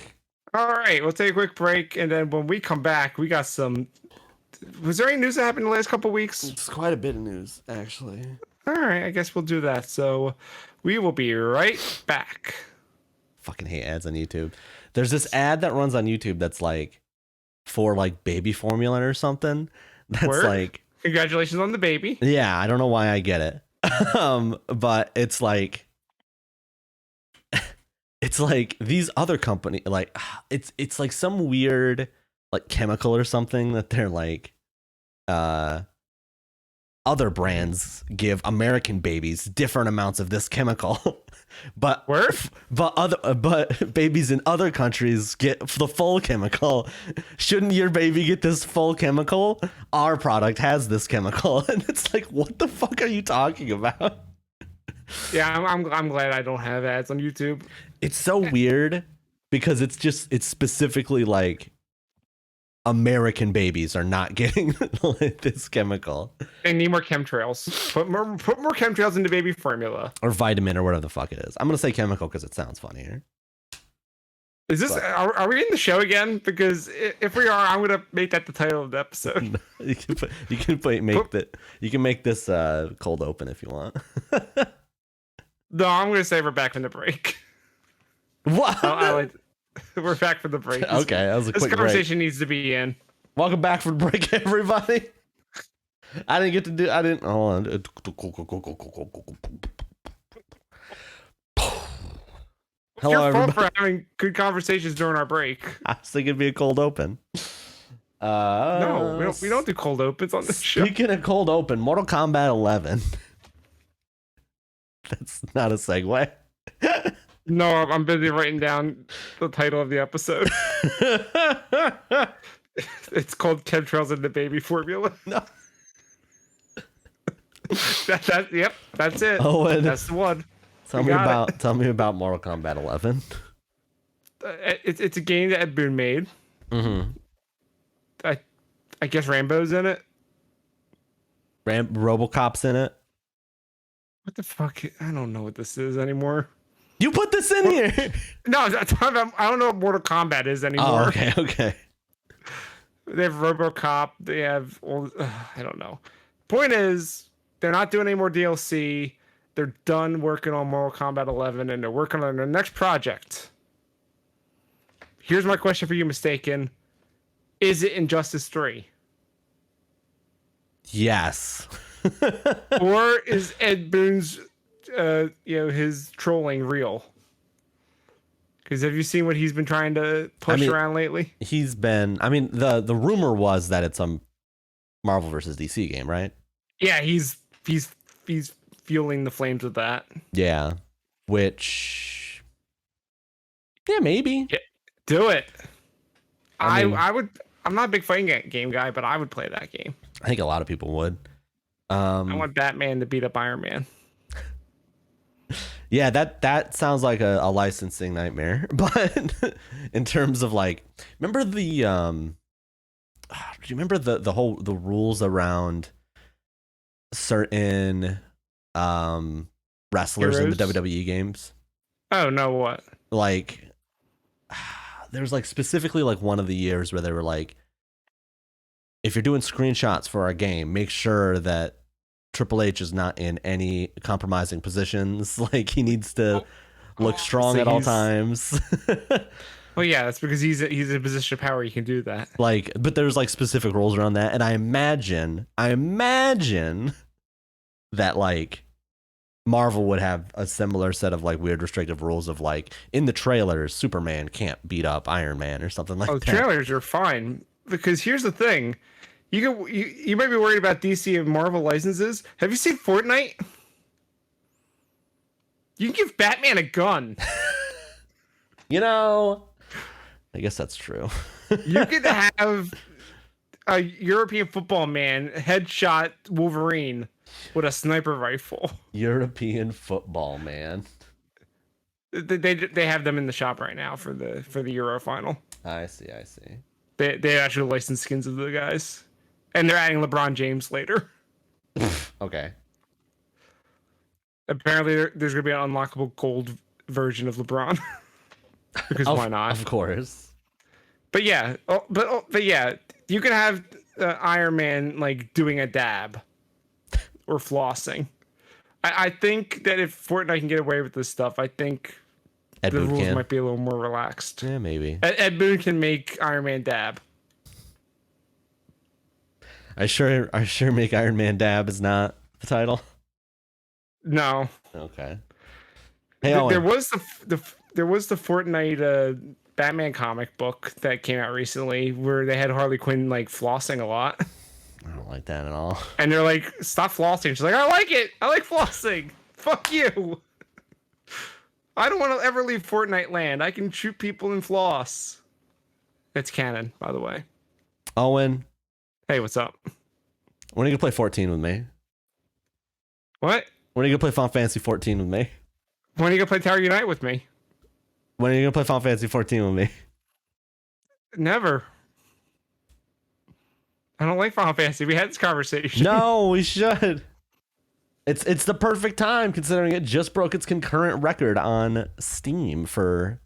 All right, we'll take a quick break, and then when we come back, we got some. Was there any news that happened in the last couple of weeks?
It's quite a bit of news, actually.
All right, I guess we'll do that. So we will be right back.
Fucking hate ads on YouTube. There's this ad that runs on YouTube that's like for like baby formula or something. That's
Word?
like,
Congratulations on the baby.
yeah, I don't know why I get it. But it's like these other company, like it's like some weird like chemical or something that they're like other brands give American babies different amounts of this chemical. but babies in other countries get the full chemical. Shouldn't your baby get this full chemical? Our product has this chemical. And it's like, what the fuck are you talking about?
Yeah, I'm glad I don't have ads on YouTube.
It's so weird because it's specifically like American babies are not getting this chemical.
They need more chemtrails. Put more chemtrails into baby formula.
Or vitamin or whatever the fuck it is. I'm going to say chemical because it sounds funnier.
Is this, are we in the show again? Because if we are, I'm going to make that the title of the episode.
You can make this cold open if you want.
No, I'm going to say we're back from the break.
What?
We're back from the break.
Okay, that was a quick break.
This conversation needs to be in.
Welcome back from the break, everybody. I didn't. Hold on. Hello,
your fault
everybody.
for having good conversations during our break.
I was thinking it'd be a cold open.
No, we don't do cold opens on this show.
Speaking of cold open, Mortal Kombat 11. That's not a segue.
No, I'm busy writing down the title of the episode. It's called Chemtrails in the Baby Formula.
No.
Yep, that's it.
Owen,
that's the one.
Tell me about Mortal Kombat 11.
It's a game that Ed Boon made.
Mm-hmm.
I guess Rambo's in it.
RoboCop's in it.
What the fuck? I don't know what this is anymore.
You put this in here.
No, I don't know what Mortal Kombat is anymore.
Oh, okay.
They have RoboCop. They have I don't know. Point is, they're not doing any more DLC. They're done working on Mortal Kombat 11, and they're working on their next project. Here's my question for you, Mystakin. Is it Injustice 3?
Yes.
Or is Ed Boon's, his trolling real? Because have you seen what he's been trying to push around lately?
The rumor was that it's a Marvel versus DC game, right?
Yeah, he's fueling the flames with that.
Yeah. Which, yeah, maybe.
Yeah, do it. I would. I'm not a big fighting game guy, but I would play that game.
I think a lot of people would.
I want Batman to beat up Iron Man.
Yeah, that sounds like a licensing nightmare. But in terms of like, remember do you remember the rules around certain wrestlers in the WWE games?
Oh no, what?
Like, there was like specifically like one of the years where they were like, if you're doing screenshots for our game, make sure that Triple H is not in any compromising positions. Like, he needs to look strong at all times.
Well, yeah, that's because he's in a position of power. You can do that.
Like, but there's like specific rules around that, and I imagine that like Marvel would have a similar set of like weird restrictive rules of like in the trailers, Superman can't beat up Iron Man or something like that.
The trailers are fine because here's the thing. You might be worried about DC and Marvel licenses. Have you seen Fortnite? You can give Batman a gun.
I guess that's true.
You could have a European football man headshot Wolverine with a sniper rifle.
European football man.
They have them in the shop right now for the Euro final.
I see.
They actually licensed skins of the guys. And they're adding LeBron James later.
Okay.
Apparently, there's gonna be an unlockable gold version of LeBron because why not?
Of course.
But yeah, but yeah, you can have Iron Man like doing a dab or flossing. I think that if Fortnite can get away with this stuff, I think
Ed
the
Boon
rules
can.
might be a little more relaxed.
Yeah, maybe.
Ed Boon can make Iron Man dab.
I sure make Iron Man dab is not the title.
No.
Okay. Hey, Owen.
There was the Fortnite Batman comic book that came out recently where they had Harley Quinn like flossing a lot.
I don't like that at all.
And they're like, stop flossing. She's like, I like it. I like flossing. Fuck you. I don't want to ever leave Fortnite land. I can shoot people and floss. It's canon, by the way.
Owen.
Hey, what's up?
When are you gonna play 14 with me?
What?
When are you gonna play Final Fantasy 14 with me?
When are you gonna play Tower Unite with me?
When are you gonna play Final Fantasy 14 with me?
Never. I don't like Final Fantasy. We had this conversation.
No, we should. It's the perfect time considering it just broke its concurrent record on Steam for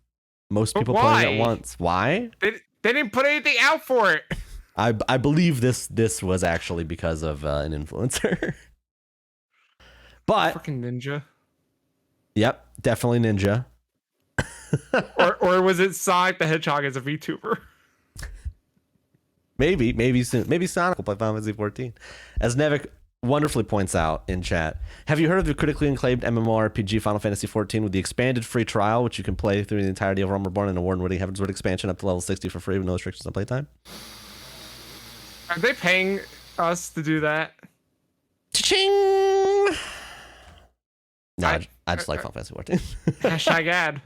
most people playing at once. Why?
They didn't put anything out for it.
I believe this was actually because of an influencer. But
fucking Ninja.
Yep, definitely Ninja.
or was it Sonic the Hedgehog as a VTuber?
Maybe soon. Maybe Sonic will play Final Fantasy 14. As Nevik wonderfully points out in chat, have you heard of the critically acclaimed MMORPG Final Fantasy 14 with the expanded free trial, which you can play through the entirety of Realm Reborn and award-winning Heaven's Word expansion up to level 60 for free with no restrictions on playtime?
Are they paying us to do that?
Cha-ching! No, I just like Final Fantasy 14.
Hashtag ad.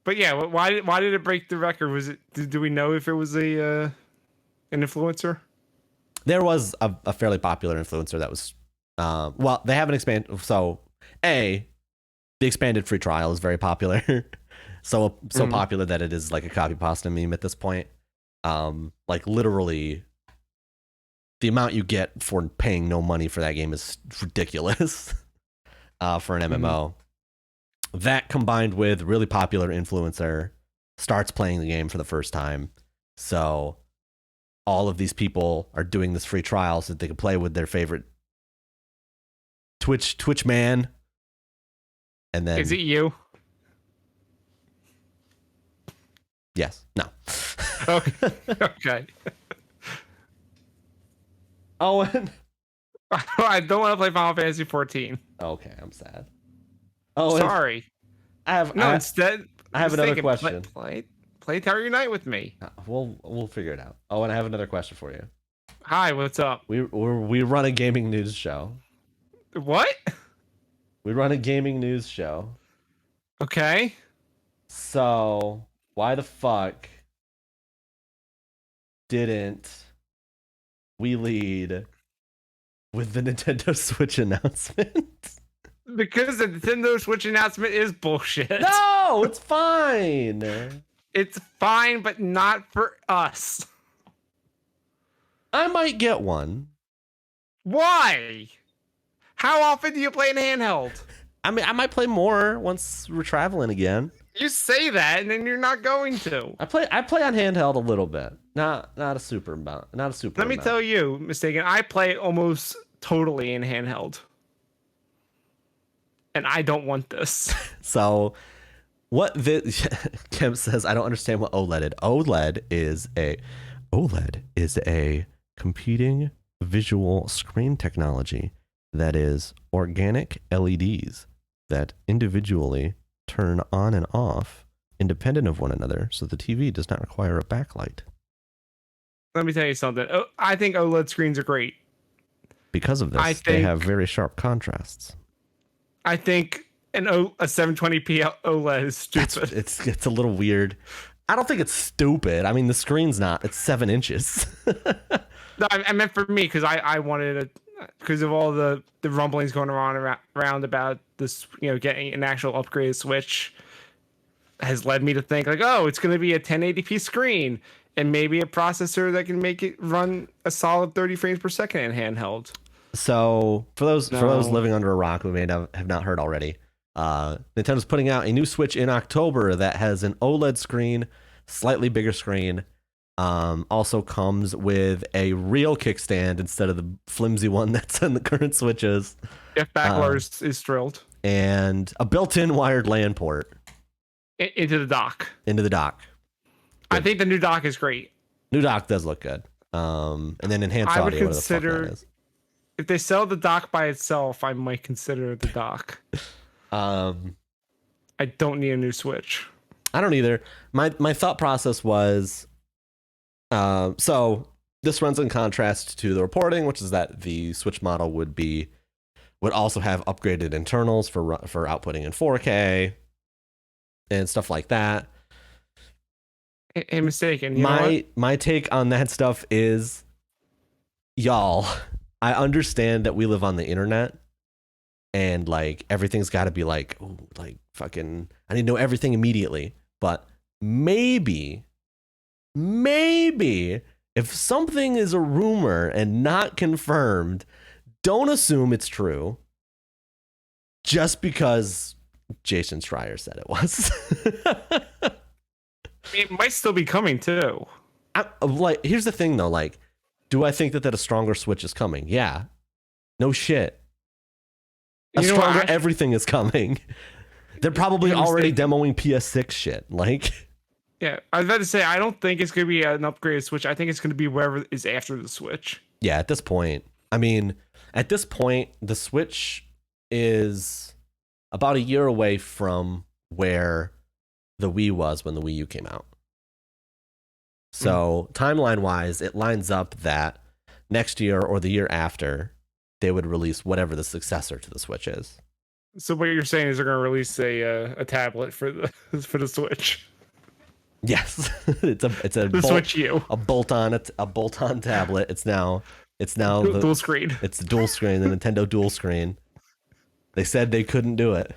But yeah, why did it break the record? Was it? Do we know if it was an influencer?
There was a fairly popular influencer that was, well, they have an the expanded free trial is very popular. so popular that it is like a copy pasta meme at this point. Like literally the amount you get for paying no money for that game is ridiculous. For an MMO. That combined with really popular influencer starts playing the game for the first time. So all of these people are doing this free trial so that they can play with their favorite Twitch man. And then
is it you?
Yes. No.
Okay. Okay.
Owen.
I don't want to play Final Fantasy 14.
Okay, I'm sad. Oh,
sorry. Instead,
I have another question.
Play Tower Unite with me.
We'll figure it out. Oh, and I have another question for you.
Hi, what's up?
We run a gaming news show.
What?
We run a gaming news show.
Okay.
So why the fuck didn't we lead with the Nintendo Switch announcement?
Because the Nintendo Switch announcement is bullshit.
No, it's fine.
It's fine, but not for us.
I might get one.
Why? How often do you play in handheld?
I mean, I might play more once we're traveling again.
You say that, and then you're not going to.
I play on handheld a little bit. Not a super amount.
Let me tell you, Mystakin, I play almost totally in handheld. And I don't want this.
So, Kim says, I don't understand what OLED is. OLED is a competing visual screen technology that is organic LEDs that individually turn on and off independent of one another, so the TV does not require a backlight.
Let me tell you something. I think OLED screens are great.
Because of this, they have very sharp contrasts.
I think a 720p OLED is stupid.
It's a little weird. I don't think it's stupid. I mean, the screen's not. It's 7 inches.
No, I meant for me because I wanted it because of all the rumblings going around about this, getting an actual upgraded Switch has led me to think like, oh, it's going to be a 1080p screen and maybe a processor that can make it run a solid 30 frames per second in handheld.
So for those
No.
living under a rock who may have not heard already, Nintendo's putting out a new Switch in October that has an OLED screen, slightly bigger screen. Also comes with a real kickstand instead of the flimsy one that's in the current Switches.
Jeff Backlers is thrilled.
And a built-in wired LAN port
Into the dock.
into the dock.
I think the new dock is great.
New dock does look good. And then enhanced
I would
audio. Whatever the fuck
consider
that is.
if they sell the dock by itself, I might consider the dock. I don't need a new Switch.
I don't either. My thought process was, so this runs in contrast to the reporting, which is that the Switch model would also have upgraded internals for outputting in 4K and stuff like that.
Hey, Mystakin. You know
My take on that stuff is, y'all, I understand that we live on the internet and like everything's got to be like, ooh, like fucking, I need to know everything immediately. But maybe if something is a rumor and not confirmed, don't assume it's true just because Jason Schreier said it was.
It might still be coming too.
Like, here's the thing though, like, do I think that a stronger Switch is coming? Yeah. No shit. A stronger everything is coming. They're probably already demoing PS6 shit. Like,
yeah, I was about to say, I don't think it's going to be an upgraded Switch. I think it's going to be whatever is after the Switch.
Yeah, at this point. I mean, at this point, the Switch is about a year away from where the Wii was when the Wii U came out. So timeline-wise, it lines up that next year or the year after, they would release whatever the successor to the Switch is.
So what you're saying is they're going to release a tablet for the Switch.
Yes, it's a
Switch U,
a bolt-on tablet. It's now
dual screen.
It's the dual screen, the Nintendo dual screen. They said they couldn't do it.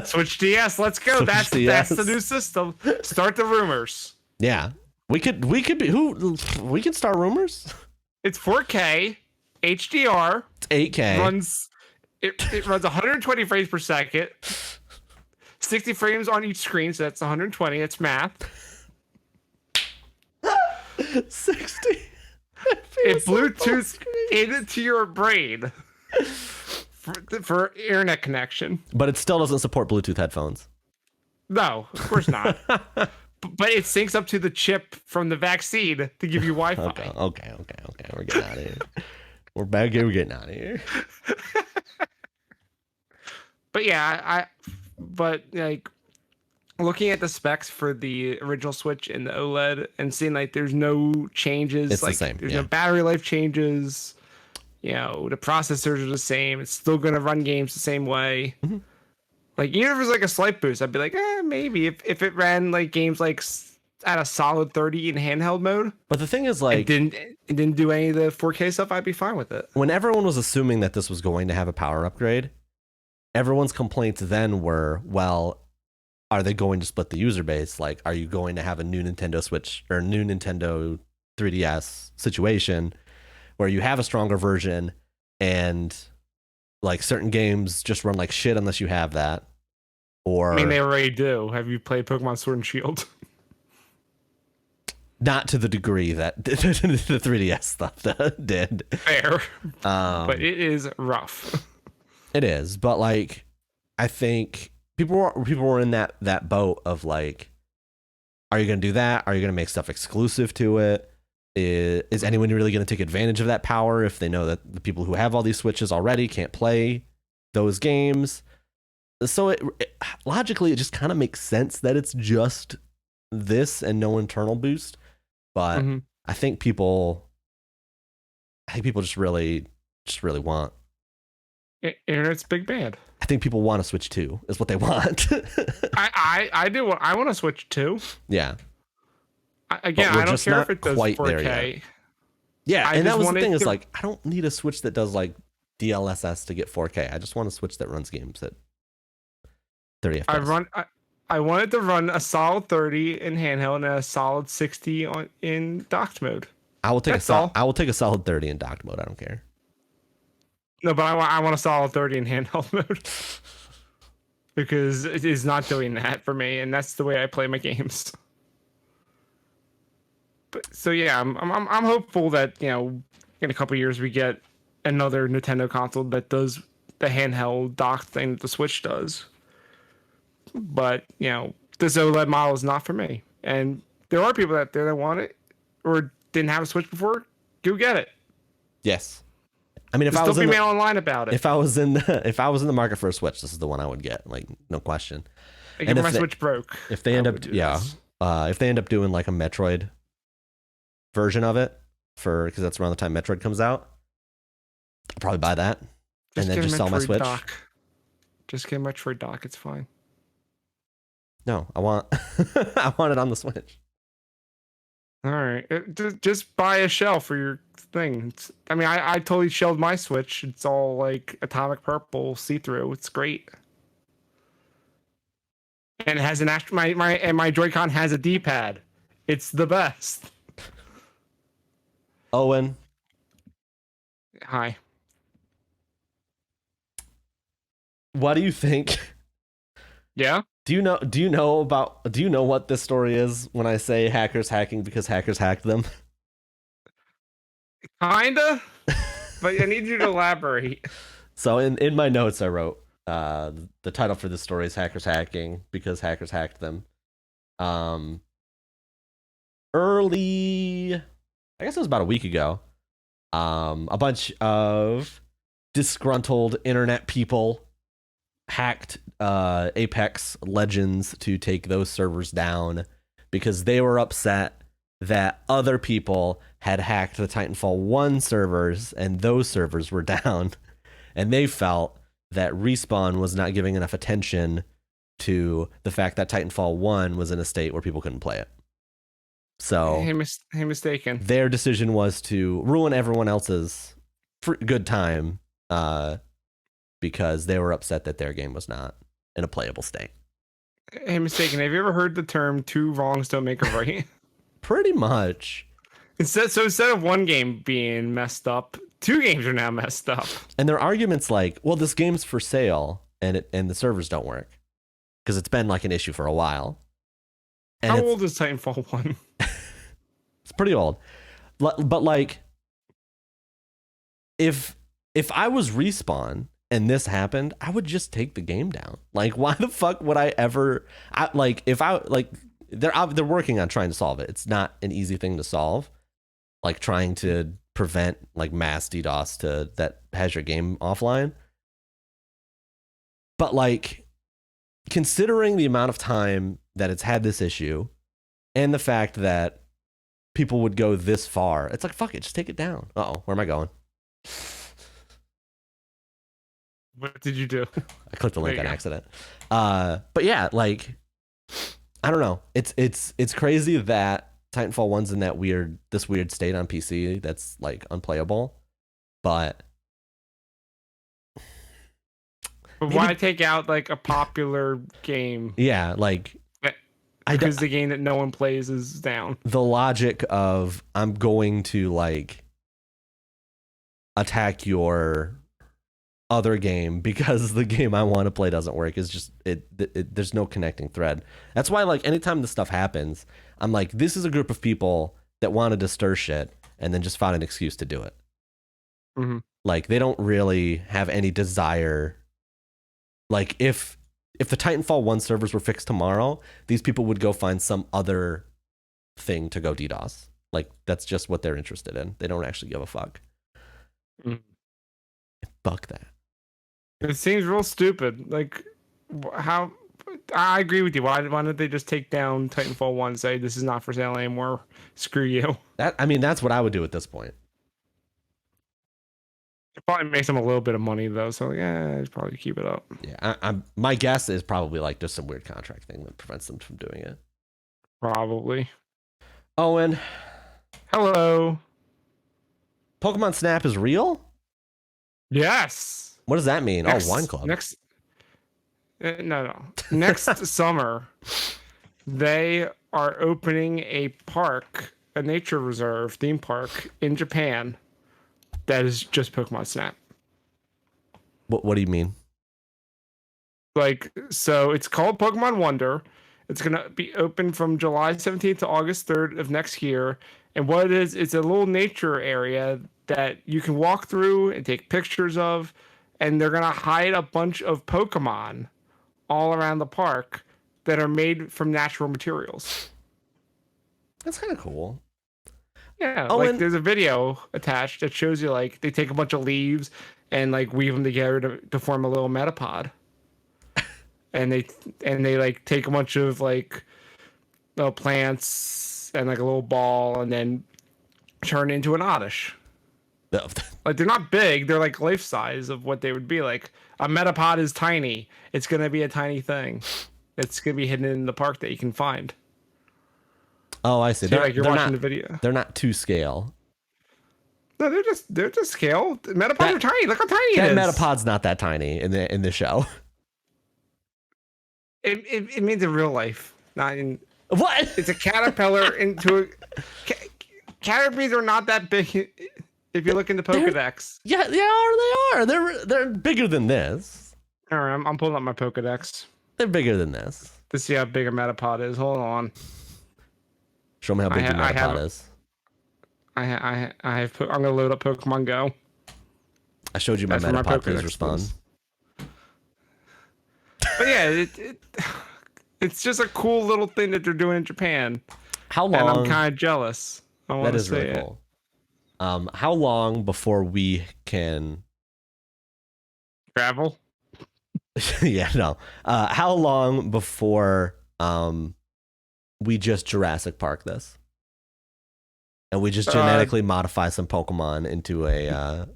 Switch DS, let's go.
Switch
That's
DS.
the new system. Start the rumors.
Yeah, we could start rumors.
It's 4K, HDR.
It's 8K.
It runs 120 frames per second. 60 frames on each screen, so that's 120. It's math.
60.
It Bluetooth into your brain for internet connection.
But it still doesn't support Bluetooth headphones.
No, of course not. But it syncs up to the chip from the vaccine to give you Wi-Fi.
Okay. We're getting out of here. We're back here. We're getting out of here.
But yeah, but like looking at the specs for the original Switch and the OLED and seeing like there's no changes.
It's
like
the same.
There's no battery life changes. You know, the processors are the same. It's still gonna run games the same way. Mm-hmm. Like even if it was like a slight boost, I'd be like, maybe if it ran like games like at a solid 30 in handheld mode.
But the thing is, like,
it didn't do any of the 4K stuff, I'd be fine with it.
When everyone was assuming that this was going to have a power upgrade, everyone's complaints then were, well, are they going to split the user base? Like, are you going to have a new Nintendo Switch or new Nintendo 3DS situation where you have a stronger version and like certain games just run like shit unless you have that? Or
I mean, they already do. Have you played Pokemon Sword and Shield?
Not to the degree that the 3DS stuff did.
Fair. But it is rough.
It is, but like, I think people were in that boat of like, are you going to do that? Are you going to make stuff exclusive to it? Is anyone really going to take advantage of that power if they know that the people who have all these Switches already can't play those games? So logically, it just kind of makes sense that it's just this and no internal boost. But I think people just really want.
Internet's big bad.
I think people want to Switch 2 is what they want.
I do. I want to Switch 2.
Yeah.
Again, I don't care if it does 4K.
Yeah, and that was the thing is like, I don't need a Switch that does like DLSS to get 4K. I just want a Switch that runs games at 30 FPS.
I wanted to run a solid 30 in handheld and a solid 60 in docked mode.
I will take a solid 30 in docked mode. I don't care.
No, but I want a solid 30 in handheld mode because it is not doing that for me, and that's the way I play my games. But so yeah, I'm hopeful that in a couple years we get another Nintendo console that does the handheld dock thing that the Switch does. But this OLED model is not for me, and there are people out there that want it or didn't have a Switch before. Go get it.
Yes. I mean,
Just don't be mail online about it.
If I was in the market for a Switch, this is the one I would get, like no question.
Like if my Switch broke,
if they end up if they end up doing like a Metroid version of it because that's around the time Metroid comes out, I'll probably buy that and then just sell my Switch.
Just get a Metroid dock. It's fine.
No, I want I want it on the Switch.
All right, just buy a shell for your thing. I totally shelled my Switch. It's all like atomic purple, see-through. It's great, and it has an my Joy-Con has a D-pad. It's the best.
Owen,
hi.
What do you think?
Yeah.
Do you know what this story is when I say hackers hacking because hackers hacked them?
Kinda, but I need you to elaborate.
So in my notes I wrote the title for this story is hackers hacking because hackers hacked them. Early, I guess it was about a week ago, a bunch of disgruntled internet people hacked Apex Legends to take those servers down because they were upset that other people had hacked the Titanfall 1 servers and those servers were down, and they felt that Respawn was not giving enough attention to the fact that Titanfall 1 was in a state where people couldn't play it. So
hey, Mystakin.
Their decision was to ruin everyone else's good time because they were upset that their game was not in a playable state.
Hey, Mystakin, have you ever heard the term two wrongs don't make a right?
Pretty much.
Instead of one game being messed up, two games are now messed up.
And their arguments like, well, this game's for sale and the servers don't work because it's been like an issue for a while. And
how old is Titanfall 1?
It's pretty old. But like, if I was Respawn and this happened, I would just take the game down. Like, why the fuck would I ever? They're working on trying to solve it. It's not an easy thing to solve. Like trying to prevent like mass DDoS that has your game offline. But like, considering the amount of time that it's had this issue, and the fact that people would go this far, it's like, fuck it, just take it down. Uh-oh, where am I going?
What did you do?
I clicked the link on accident. But yeah, like, I don't know. It's crazy that Titanfall 1's in this weird state on PC that's like unplayable. But
why take out like a popular game?
Yeah, like
because the game that no one plays is down.
The logic of I'm going to like attack your other game because the game I want to play doesn't work is just there's no connecting thread. That's why like anytime this stuff happens, I'm like, this is a group of people that wanted to stir shit and then just found an excuse to do it.
Mm-hmm.
Like they don't really have any desire. Like if the Titanfall 1 servers were fixed tomorrow, these people would go find some other thing to go DDoS. Like that's just what they're interested in. They don't actually give a fuck.
Mm.
Fuck that.
It seems real stupid. Like, how? I agree with you. Why don't they just take down Titanfall 1 and say this is not for sale anymore? Screw you.
That's what I would do at this point.
It probably makes them a little bit of money though, so yeah, I'd probably keep it up.
Yeah, my guess is probably like just some weird contract thing that prevents them from doing it.
Probably.
Owen.
Hello.
Pokemon Snap is real?
Yes.
What does that mean? Wine Club.
No. Next summer, they are opening a park, a nature reserve theme park in Japan that is just Pokemon Snap.
What do you mean?
Like, so it's called Pokemon Wonder. It's gonna be open from July 17th to August 3rd of next year. And what it is, it's a little nature area that you can walk through and take pictures of, and they're gonna hide a bunch of Pokemon all around the park that are made from natural materials.
That's kind of cool.
Yeah,
Owen,
like there's a video attached that shows you like they take a bunch of leaves and like weave them together to form a little metapod. And they like take a bunch of like little plants and like a little ball and then turn it into an oddish. Like they're not big, they're like life size of what they would be. Like a metapod is tiny. It's gonna be a tiny thing. It's gonna be hidden in the park that you can find.
Oh, I see.
So you're watching
not,
the video.
They're not to scale.
No, they're just scale. Metapods are tiny. Look how tiny it is.
That metapod's not that tiny in the show.
It means in real life, not in.
What?
It's a caterpillar into a. Caterpillars are not that big. If you look in the Pokedex.
Yeah, they are. They're bigger than this.
All right, I'm pulling up my Pokedex.
They're bigger than this.
To see how big a Metapod is. Hold on.
Show me how big your Metapod is.
I'm gonna load up Pokemon Go.
I showed you my Metapod. Please respond.
But yeah, it's just a cool little thing that they're doing in Japan.
How long?
And I'm kind of jealous.
That is really cool. How long before we can
travel?
Yeah, no. How long before we just Jurassic Park this, and we just genetically modify some Pokemon into a?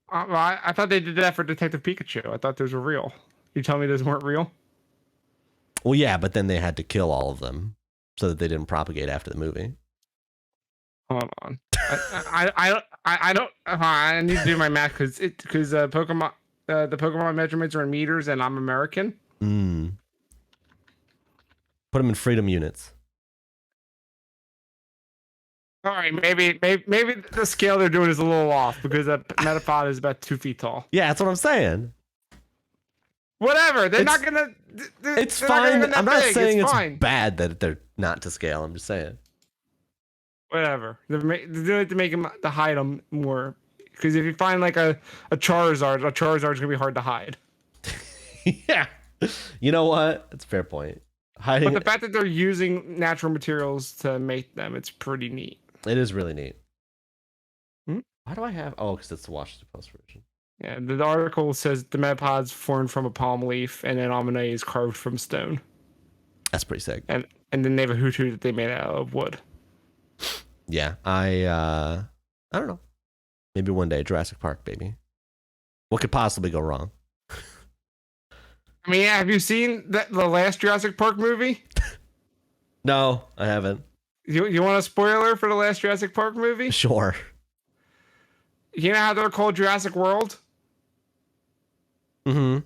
I thought they did that for Detective Pikachu. I thought those were real. You tell me those weren't real?
Well, yeah, but then they had to kill all of them so that they didn't propagate after the movie.
Hold on. I don't. I need to do my math because Pokemon the Pokemon measurements are in meters and I'm American.
Put them in freedom units.
All right, maybe the scale they're doing is a little off because a Metapod is about 2 feet tall.
Yeah, that's what I'm saying.
Whatever. They're not gonna.
It's fine. I'm not saying
it's
bad that they're not to scale. I'm just saying.
Whatever. They're doing it to make them to hide them more. Because if you find like a Charizard's gonna be hard to hide.
Yeah. You know what? That's a fair point. Hiding.
But the fact that they're using natural materials to make them, it's pretty neat.
It is really neat. Why do I have? Oh, because it's the Washington Post version.
Yeah, the article says the Metapod's formed from a palm leaf, and then Amine is carved from stone.
That's pretty sick.
And then they have a Hutu that they made out of wood.
Yeah, I don't know. Maybe one day, Jurassic Park, baby. What could possibly go wrong?
I mean, yeah, have you seen the last Jurassic Park movie?
No, I haven't.
You want a spoiler for the last Jurassic Park movie?
Sure.
You know how they're called Jurassic World?
Mm-hmm.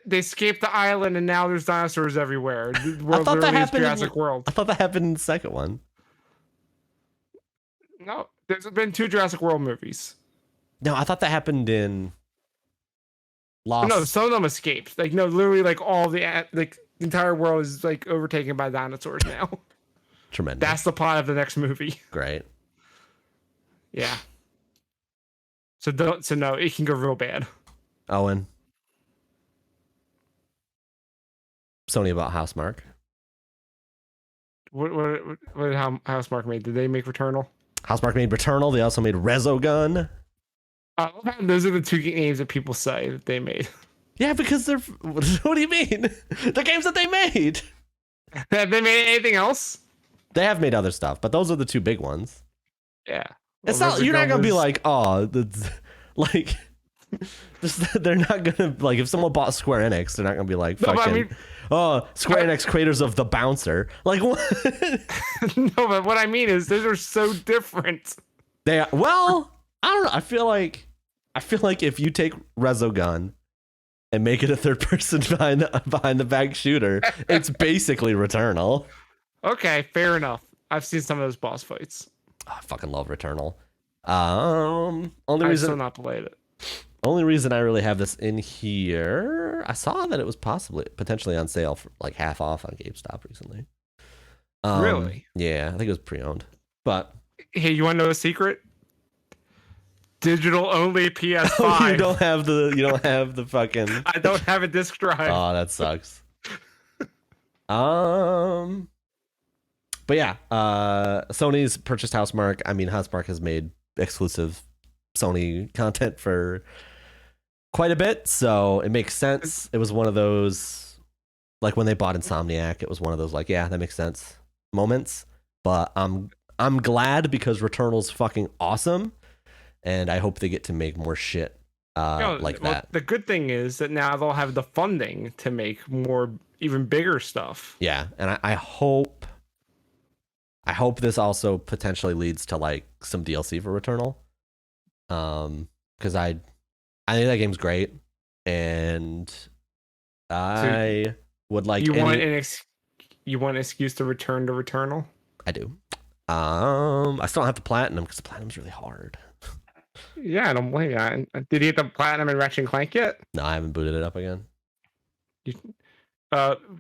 They escaped the island and now there's dinosaurs everywhere. The world
I thought that happened.
Jurassic World.
I thought that happened in the second one.
No, there's been 2 Jurassic World movies.
No, I thought that happened in Lost.
No, some of them escaped. Like no, literally, like all the entire world is like overtaken by dinosaurs now.
Tremendous.
That's the plot of the next movie.
Great.
Yeah. So no, it can go real bad.
Owen. Sony about Housemark.
What Housemark made? Did they make Returnal?
Housemark made Returnal. They also made Resogun.
Those are the 2 names that people say that they made.
Yeah, because they're. What do you mean? The games that they made.
Have they made anything else?
They have made other stuff, but those are the 2 big ones.
Yeah.
It's not. You're not gonna be like, oh, like. They're not gonna like if someone bought Square Enix, they're not gonna be like fucking. Square Enix creators of The Bouncer. Like what?
No, but what I mean is those are so different.
They are, well, I don't know. I feel like if you take Resogun and make it a third person behind the back shooter, it's basically Returnal.
Okay, fair enough. I've seen some of those boss fights.
Oh, I fucking love Returnal. Only
I've
reason
still not played it.
only reason I really have this in here, I saw that it was potentially on sale for like half off on GameStop recently.
Really?
Yeah, I think it was pre-owned. But
hey, you want to know a secret? Digital only PS5.
oh, you don't have the fucking.
I don't have a disc drive.
Oh, that sucks. But yeah, Sony's purchased Housemarque. I mean, Housemarque has made exclusive Sony content for quite a bit, so it makes sense. It was one of those, like when they bought Insomniac, it was one of those like, yeah, that makes sense moments. But I'm glad because Returnal's fucking awesome, and I hope they get to make more shit like that.
The good thing is that now they'll have the funding to make more, even bigger stuff.
Yeah, and I hope this also potentially leads to like some DLC for Returnal, because I think that game's great, and I would like.
You want an excuse to return to Returnal?
I do. I still don't have the platinum because the platinum's really hard.
Yeah, I don't blame you. Did you get the platinum in Ratchet and Clank yet?
No, I haven't booted it up again.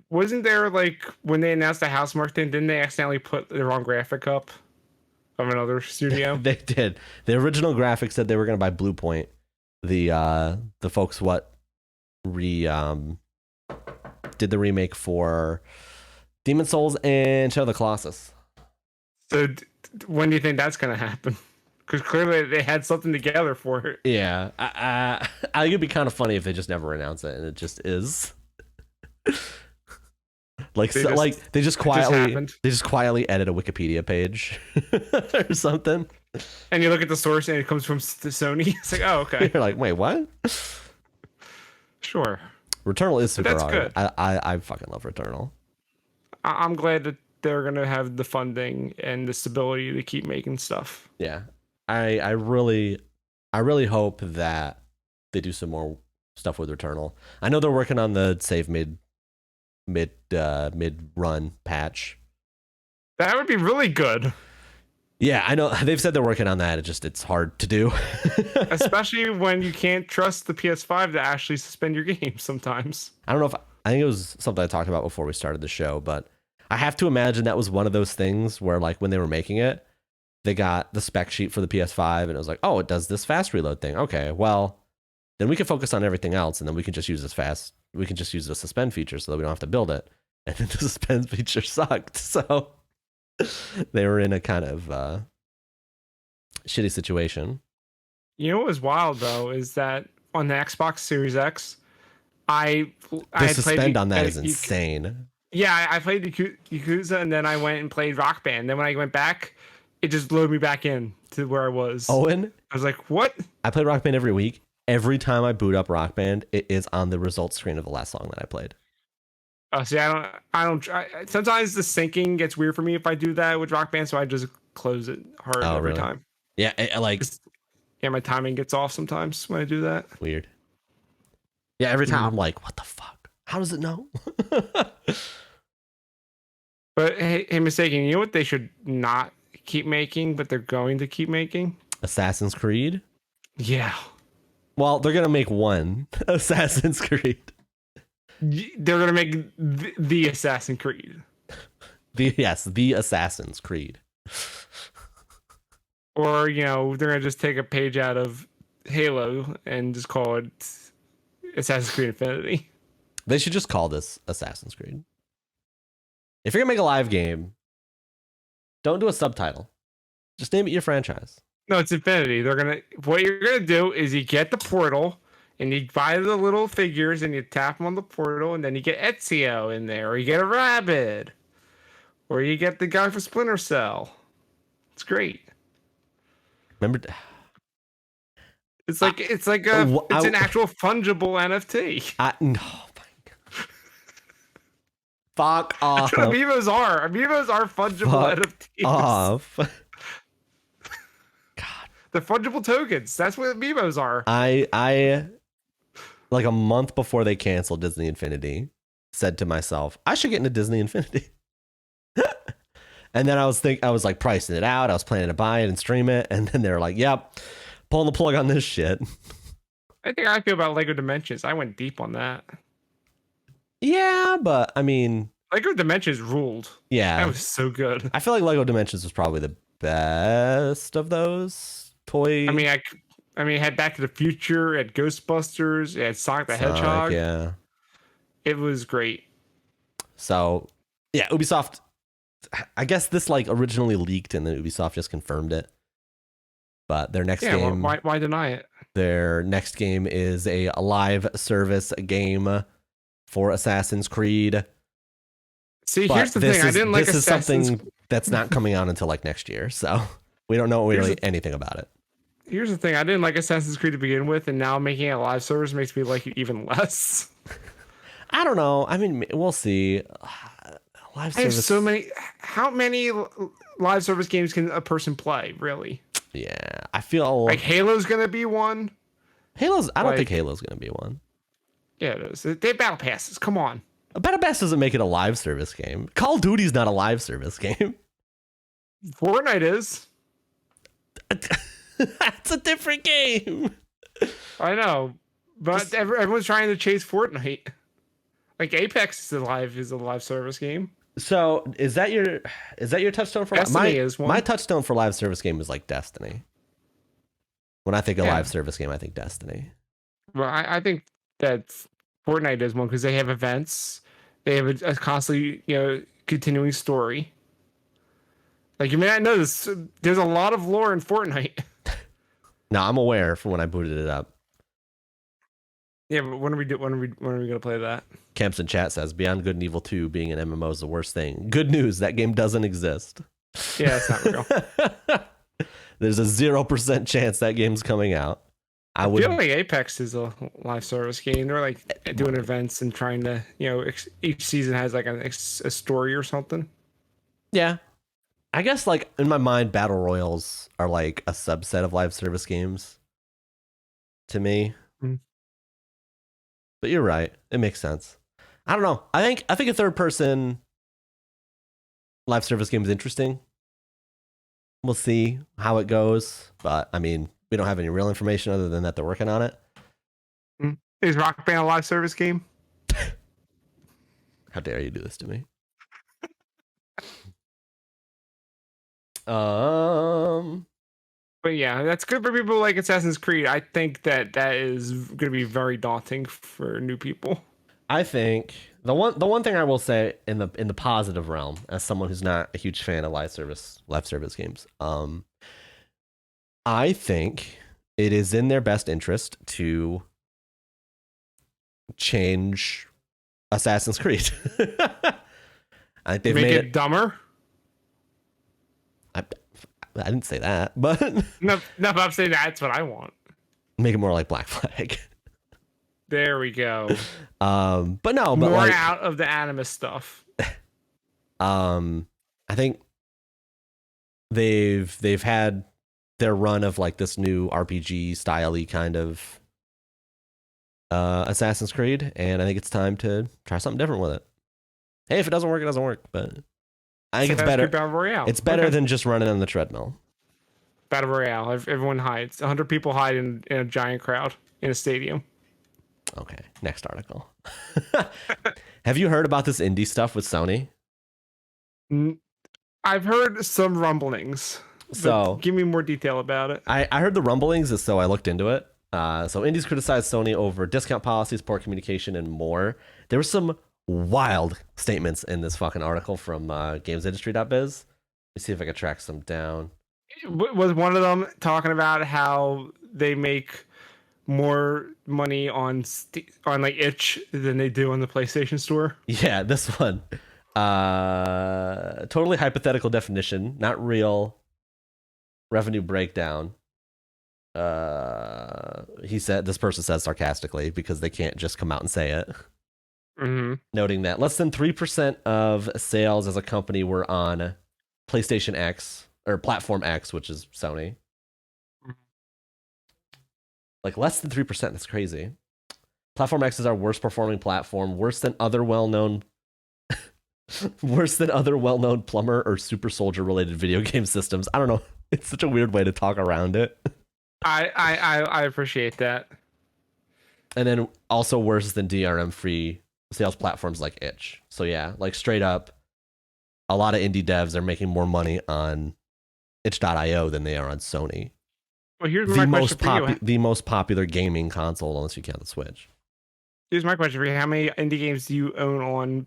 Wasn't there like when they announced the Housemarque thing, didn't they accidentally put the wrong graphic up of another studio?
They did. The original graphic said they were going to buy Blue Point. The folks did the remake for Demon Souls and Shadow of the Colossus.
So when do you think that's going to happen? Because clearly they had something together for it.
Yeah, I think it'd be kind of funny if they just never announce it and it just is. They just quietly edit a Wikipedia page or something.
And you look at the source and it comes from Sony. It's like, oh, okay.
You're like, wait, what?
Sure.
Returnal is super
that's
hard.
good.
I fucking love Returnal.
I'm glad that they're gonna have the funding and the stability to keep making stuff.
Yeah, I really hope that they do some more stuff with Returnal. I know they're working on the save mid run patch.
That would be really good.
Yeah, I know they've said they're working on that. It's hard to do,
especially when you can't trust the PS5 to actually suspend your game sometimes.
I don't know I think it was something I talked about before we started the show, but I have to imagine that was one of those things where like when they were making it, they got the spec sheet for the PS5 and it was like, oh, it does this fast reload thing. Okay, well, then we can focus on everything else and then we can just use the suspend feature so that we don't have to build it. And then the suspend feature sucked. So they were in a kind of shitty situation.
You know what was wild though is that on the Xbox Series X,
the suspend on that is insane.
Yeah, I played Yakuza and then I went and played Rock Band. Then when I went back, it just loaded me back in to where I was.
Owen?
I was like, what?
I play Rock Band every week. Every time I boot up Rock Band, it is on the results screen of the last song that I played.
Oh, see, I don't. Sometimes the syncing gets weird for me if I do that with Rock Band, so I just close it hard every time.
Yeah,
my timing gets off sometimes when I do that.
Weird. Yeah, every time I'm like, what the fuck? How does it know?
But hey, Mystakin, you know what they should not keep making, but they're going to keep making?
Assassin's Creed?
Yeah.
Well, they're going to make one Assassin's Creed.
They're going to make the Assassin's Creed.
The Assassin's Creed.
Or, they're going to just take a page out of Halo and just call it Assassin's Creed Infinity.
They should just call this Assassin's Creed. If you're going to make a live game, don't do a subtitle. Just name it your franchise.
No, it's Infinity. What you're gonna do is you get the portal and you buy the little figures and you tap them on the portal and then you get Ezio in there, or you get a rabbit, or you get the guy for Splinter Cell. It's great.
Remember,
it's an actual fungible NFT.
No, my God. Fuck off.
That's what Amiibos are. Amiibos are fungible NFTs.
Off.
They're fungible tokens. That's what Amiibos are.
I like a month before they canceled Disney Infinity, said to myself, I should get into Disney Infinity. And then I was like pricing it out. I was planning to buy it and stream it. And then they were like, yep, pulling the plug on this shit.
I think I feel about Lego Dimensions. I went deep on that.
Yeah, but I mean,
Lego Dimensions ruled. That
yeah,
was so good.
I feel like Lego Dimensions was probably the best of those toy.
I mean, it had Back to the Future, it had Ghostbusters, it had Sonic the
Sonic,
Hedgehog.
yeah.
It was great.
So, yeah, Ubisoft. I guess this like originally leaked, and then Ubisoft just confirmed it. But their next game,
why deny it?
their next game is a live service game for Assassin's Creed.
See,
But
here's the thing. I didn't like
this is
Assassin's.
something that's not coming out until like next year, so we don't know really anything about it.
Here's the thing. I didn't like Assassin's Creed to begin with, and now making it a live service makes me like it even less.
I don't know. I mean, we'll see. Live service.
I have so many. How many live service games can a person play? Really?
Yeah, I feel
like Halo's gonna be one.
Halo's. I don't think Halo's gonna be one.
Yeah, it is. They have battle passes. Come on.
A battle pass doesn't make it a live service game. Call of Duty's not a live service game.
Fortnite is.
That's a different game.
I know, but everyone's trying to chase Fortnite. Like Apex is a live service game.
So is that your touchstone for
Destiny is one.
My touchstone for live service game is like Destiny. When I think of live service game, I think Destiny.
Well, I think that Fortnite is one because they have events. They have a constantly continuing story. Like you may not know this, there's a lot of lore in Fortnite.
No, I'm aware from when I booted it up.
Yeah, but when are we gonna play that?
Camps in chat says Beyond Good and Evil 2 being an MMO is the worst thing. Good news, that game doesn't exist.
Yeah, it's not real.
There's a 0% chance that game's coming out.
I feel like Apex is a live service game. They're like doing events and trying to, each season has like a story or something.
Yeah. I guess like in my mind, battle royals are like a subset of live service games to me.
Mm.
But you're right. It makes sense. I don't know. I think a third person live service game is interesting. We'll see how it goes. But I mean, we don't have any real information other than that they're working on it.
Is Rock Band a live service game?
How dare you do this to me?
But yeah, that's good for people like Assassin's Creed. I think that is going to be very daunting for new people.
I think the one thing I will say in the positive realm, as someone who's not a huge fan of live service games, I think it is in their best interest to change Assassin's Creed. I think they've
make
made
it dumber.
I didn't say that, but
no, but I'm saying that's what I want.
Make it more like Black Flag.
There we go.
But no,
more
but like,
out of the Animus stuff.
I think they've had their run of like this new RPG style-y kind of Assassin's Creed, and I think it's time to try something different with it. Hey, if it doesn't work, it doesn't work, but I think it's better.
Battle Royale.
It's better than just running on the treadmill.
Battle Royale. Everyone hides. 100 people hide in a giant crowd in a stadium.
Okay, next article. Have you heard about this indie stuff with Sony?
I've heard some rumblings. So give me more detail about it.
I heard the rumblings, so I looked into it. So indies criticized Sony over discount policies, poor communication, and more. There were some wild statements in this fucking article from gamesindustry.biz. Let me see if I can track some down.
Was one of them talking about how they make more money on like itch than they do on the PlayStation Store?
Yeah, this one. Totally hypothetical definition, not real revenue breakdown. This person says sarcastically because they can't just come out and say it.
Mm-hmm.
Noting that less than 3% of sales as a company were on PlayStation X or Platform X, which is Sony. Like less than 3%. That's crazy. Platform X is our worst performing platform, worse than other well-known plumber or super soldier related video game systems. I don't know. It's such a weird way to talk around it.
I appreciate that.
And then also worse than DRM free sales platforms like itch. So yeah, like straight up, a lot of indie devs are making more money on itch.io than they are on Sony.
Well, here's my question for you.
The most popular gaming console, unless you count the Switch.
Here's my question for you. How many indie games do you own on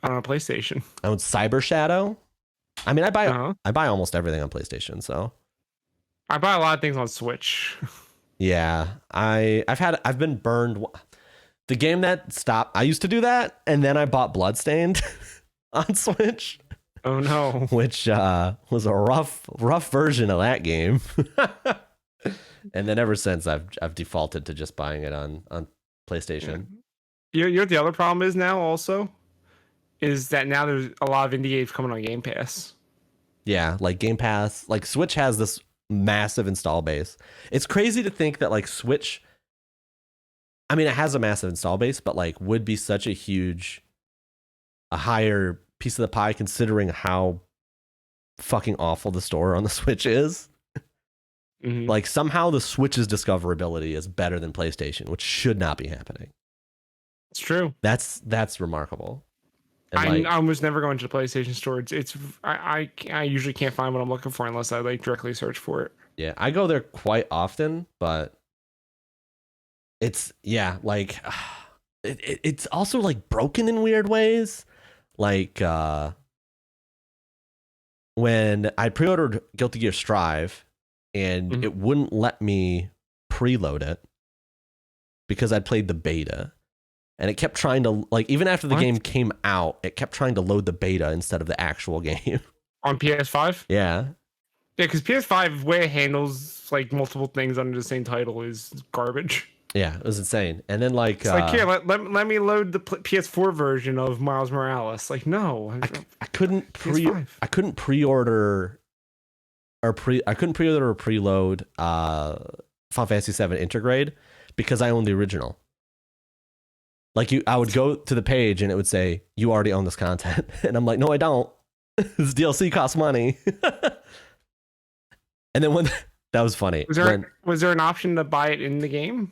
a PlayStation?
I own Cyber Shadow. I mean, I buy almost everything on PlayStation, so
I buy a lot of things on Switch.
Yeah, I've been burned. The game that stopped, I used to do that, and then I bought Bloodstained on Switch.
Oh no!
Which was a rough version of that game. And then ever since, I've defaulted to just buying it on PlayStation.
You know what the other problem is now also? Is that now there's a lot of indie games coming on Game Pass.
Yeah, like Game Pass, like Switch has this massive install base. It's crazy to think that like Switch, I mean, it has a massive install base, but like would be such a higher piece of the pie considering how fucking awful the store on the Switch is. Mm-hmm. Like somehow the Switch's discoverability is better than PlayStation, which should not be happening.
It's true.
That's remarkable.
I almost never go into the PlayStation store. I usually can't find what I'm looking for unless I like directly search for it.
Yeah, I go there quite often, but it's like it's also like broken in weird ways. Like when I pre-ordered Guilty Gear Strive and it wouldn't let me preload it because I'd played the beta. And it kept trying to, like, even after the game came out, it kept trying to load the beta instead of the actual game.
On PS5?
Yeah.
Yeah, because PS5, the way it handles, like, multiple things under the same title is garbage.
Yeah, it was insane. And then, like...
It's like, here, let me load the PS4 version of Miles Morales. Like, no.
I couldn't pre-order or preload Final Fantasy VII Intergrade because I own the original. Like I would go to the page and it would say, you already own this content. And I'm like, no, I don't. This DLC costs money. And then that was funny.
Was there an option to buy it in the game?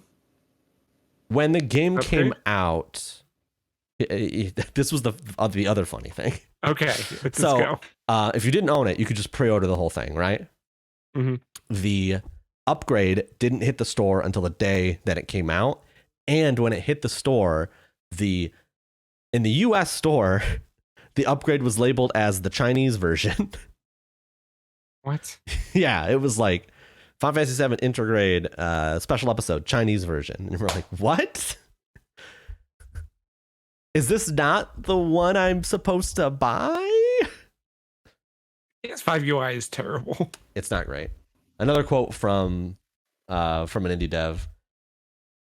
When the game came out, this was the other funny thing.
Okay, let's go.
If you didn't own it, you could just pre-order the whole thing, right?
Mm-hmm.
The upgrade didn't hit the store until the day that it came out. And when it hit the store, in the US store, the upgrade was labeled as the Chinese version.
What?
Yeah, it was like Final Fantasy VII Intergrade special episode, Chinese version. And we're like, what? Is this not the one I'm supposed to buy?
PS5 UI is terrible.
It's not great. Another quote from an indie dev.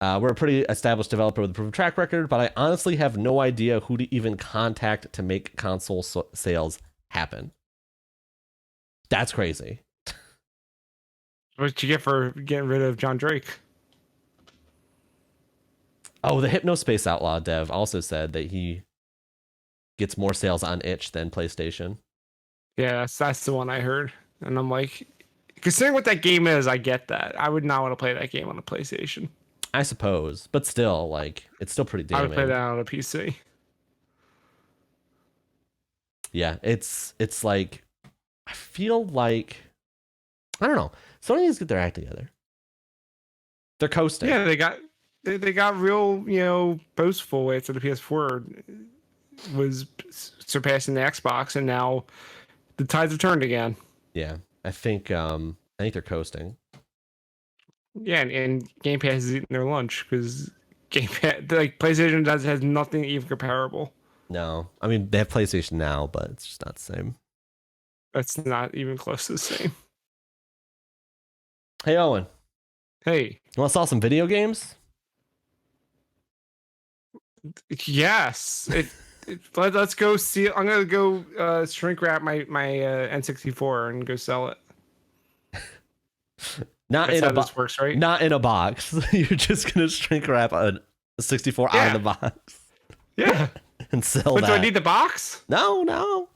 We're a pretty established developer with a proven track record, but I honestly have no idea who to even contact to make console sales happen. That's crazy.
What'd you get for getting rid of John Drake?
Oh, the Hypnospace Outlaw dev also said that he gets more sales on itch than PlayStation.
Yeah, that's the one I heard. And I'm like, considering what that game is, I get that. I would not want to play that game on a PlayStation.
I suppose, but still, like, it's still pretty damning.
I would play that on a PC.
Yeah, it's like, I feel like, I don't know. Sony needs to get their act together. They're coasting.
Yeah, they got real, boastful after the PS4 was surpassing the Xbox, and now the tides have turned again.
Yeah, I think they're coasting.
Yeah, and Game Pass is eating their lunch because Game Pass, like PlayStation has nothing even comparable.
No, I mean they have PlayStation Now, but it's just not the same.
That's not even close to the same.
Hey Owen.
Hey.
You want to sell some video games?
Yes. Let's go see. I'm gonna go shrink wrap my N64 and go sell it.
Not
That's
in
how
a
this works, right?
Not in a box. You're just gonna shrink wrap a 64 out of the box.
Yeah.
And sell that.
Do I need the box?
No.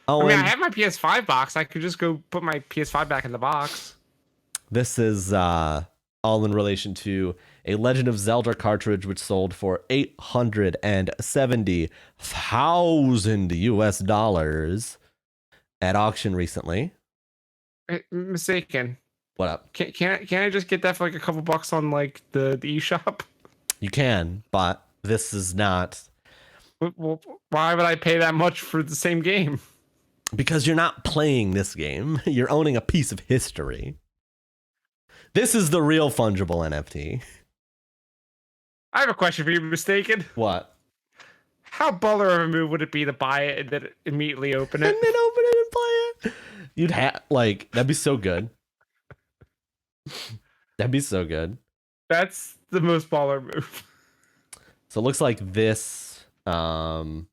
Oh, I have my PS5 box. I could just go put my PS5 back in the box.
This is all in relation to a Legend of Zelda cartridge which sold for $870,000 at auction recently.
Mystakin.
What up?
Can I just get that for like a couple bucks on like the eShop?
You can, but this is not.
Well, why would I pay that much for the same game?
Because you're not playing this game. You're owning a piece of history. This is the real fungible NFT.
I have a question for you, Mystakin.
What?
How baller of a move would it be to buy it and then immediately open it?
And then open it and play it? You'd have, like, that'd be so good. That'd be so good.
That's the most baller move.
So it looks like this, the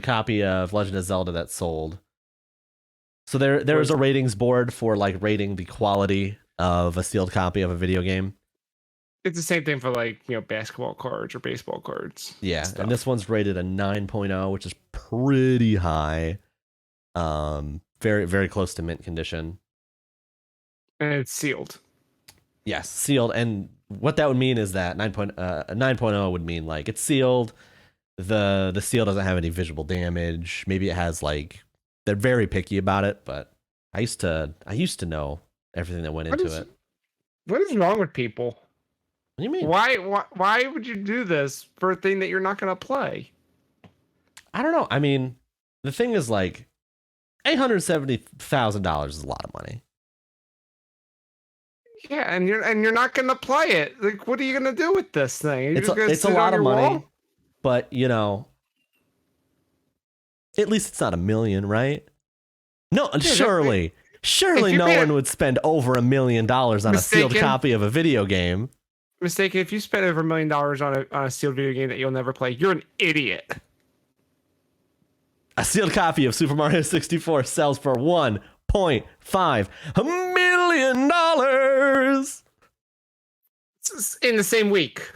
copy of Legend of Zelda that sold. So there's a ratings board for like rating the quality of a sealed copy of a video game.
It's the same thing for like, basketball cards or baseball cards.
Yeah, and this one's rated a 9.0, which is pretty high. Very, very close to mint condition.
And it's sealed.
Yes, sealed. And what that would mean is that 9.0 would mean like it's sealed. The seal doesn't have any visual damage. Maybe it has like, they're very picky about it, but I used to know everything that went into it.
What is wrong with people?
What do you mean?
Why would you do this for a thing that you're not going to play? I
don't know. I mean, the thing is like $870,000 is a lot of money.
Yeah, and you're not going to play it. Like, what are you going to do with this thing?
It's a lot of money, wall? But at least it's not $1 million, right? No, yeah, surely no one would spend over $1 million on a sealed copy of a video game.
Mystakin, if you spend over $1 million on a sealed video game that you'll never play, you're an idiot.
A sealed copy of Super Mario 64 sells for $1.5 million.
In the same week.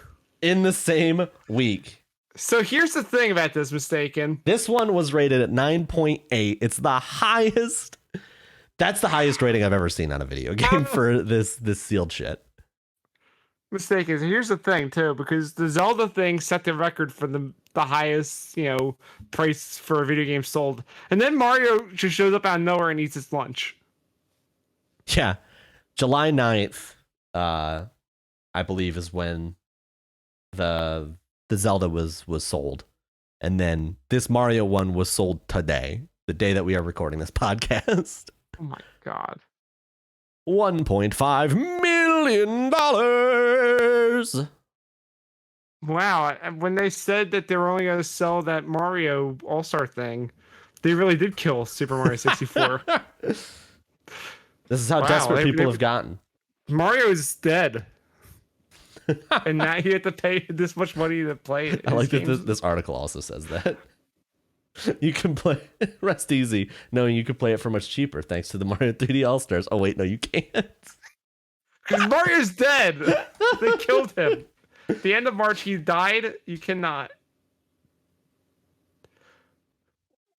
So here's the thing about this, Mystakin.
This one was rated at 9.8. It's the highest. That's the highest rating I've ever seen on a video game for this sealed shit.
Mystakin. Here's the thing too, because the Zelda thing set the record for the highest, price for a video game sold, and then Mario just shows up out of nowhere and eats his lunch.
Yeah, July 9th, I believe, is when the Zelda was sold, and then this Mario one was sold today, the day that we are recording this podcast.
Oh my god.
$1.5 million.
Wow. When they said that they were only going to sell that Mario All-Star thing, they really did kill Super Mario 64.
This is how desperate people have gotten.
Mario is dead. And now you have to pay this much money to play it.
I like that this article also says that. You can play rest easy knowing you can play it for much cheaper thanks to the Mario 3D All-Stars. Oh wait, no, you can't.
Because Mario's dead. They killed him. At the end of March, he died. You cannot.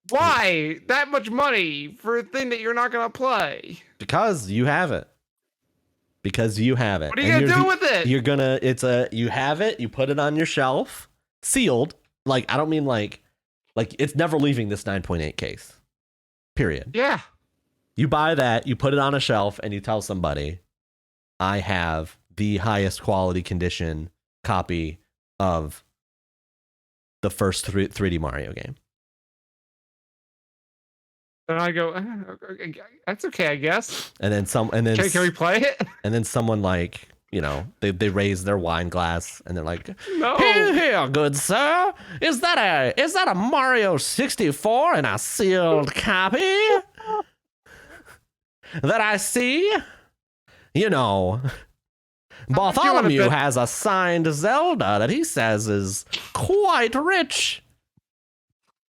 Why that much money for a thing that you're not gonna play?
Because you have it. What are
you gonna do with it?
You have it. You put it on your shelf, sealed. Like, I don't mean like it's never leaving this 9.8 case. Period.
Yeah.
You buy that, you put it on a shelf, and you tell somebody, I have the highest quality condition copy of the first 3D Mario game.
And I go, that's okay, I guess.
And then can
we play it?
And then someone like, they raise their wine glass and they're like,
no.
Here, good sir. Is that a Mario 64 in a sealed copy that I see? Bartholomew has a signed Zelda that he says is quite rich.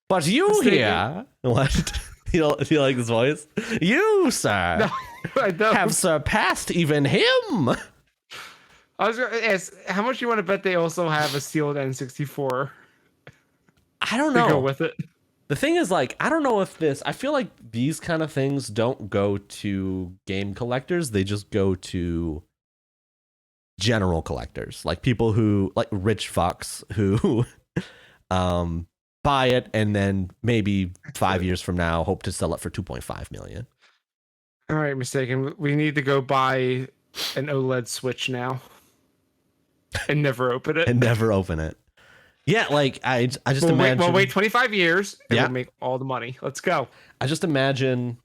But you here, what? You like this voice? You, sir,
no, I don't.
Have surpassed even him.
I was going to ask, how much you want to bet they also have a sealed N64?
I don't know.
To go with it.
The thing is, like, I don't know if I feel like these kind of things don't go to game collectors. They just go to general collectors, like people who like rich fucks who buy it and then maybe 5 years from now hope to sell it for 2.5 million.
All right, Mystakin. We need to go buy an OLED Switch now and never open it.
And never open it. Yeah, like I just imagine.
We'll wait 25 years and
Yeah.
we'll make all the money. Let's go.
I just imagine,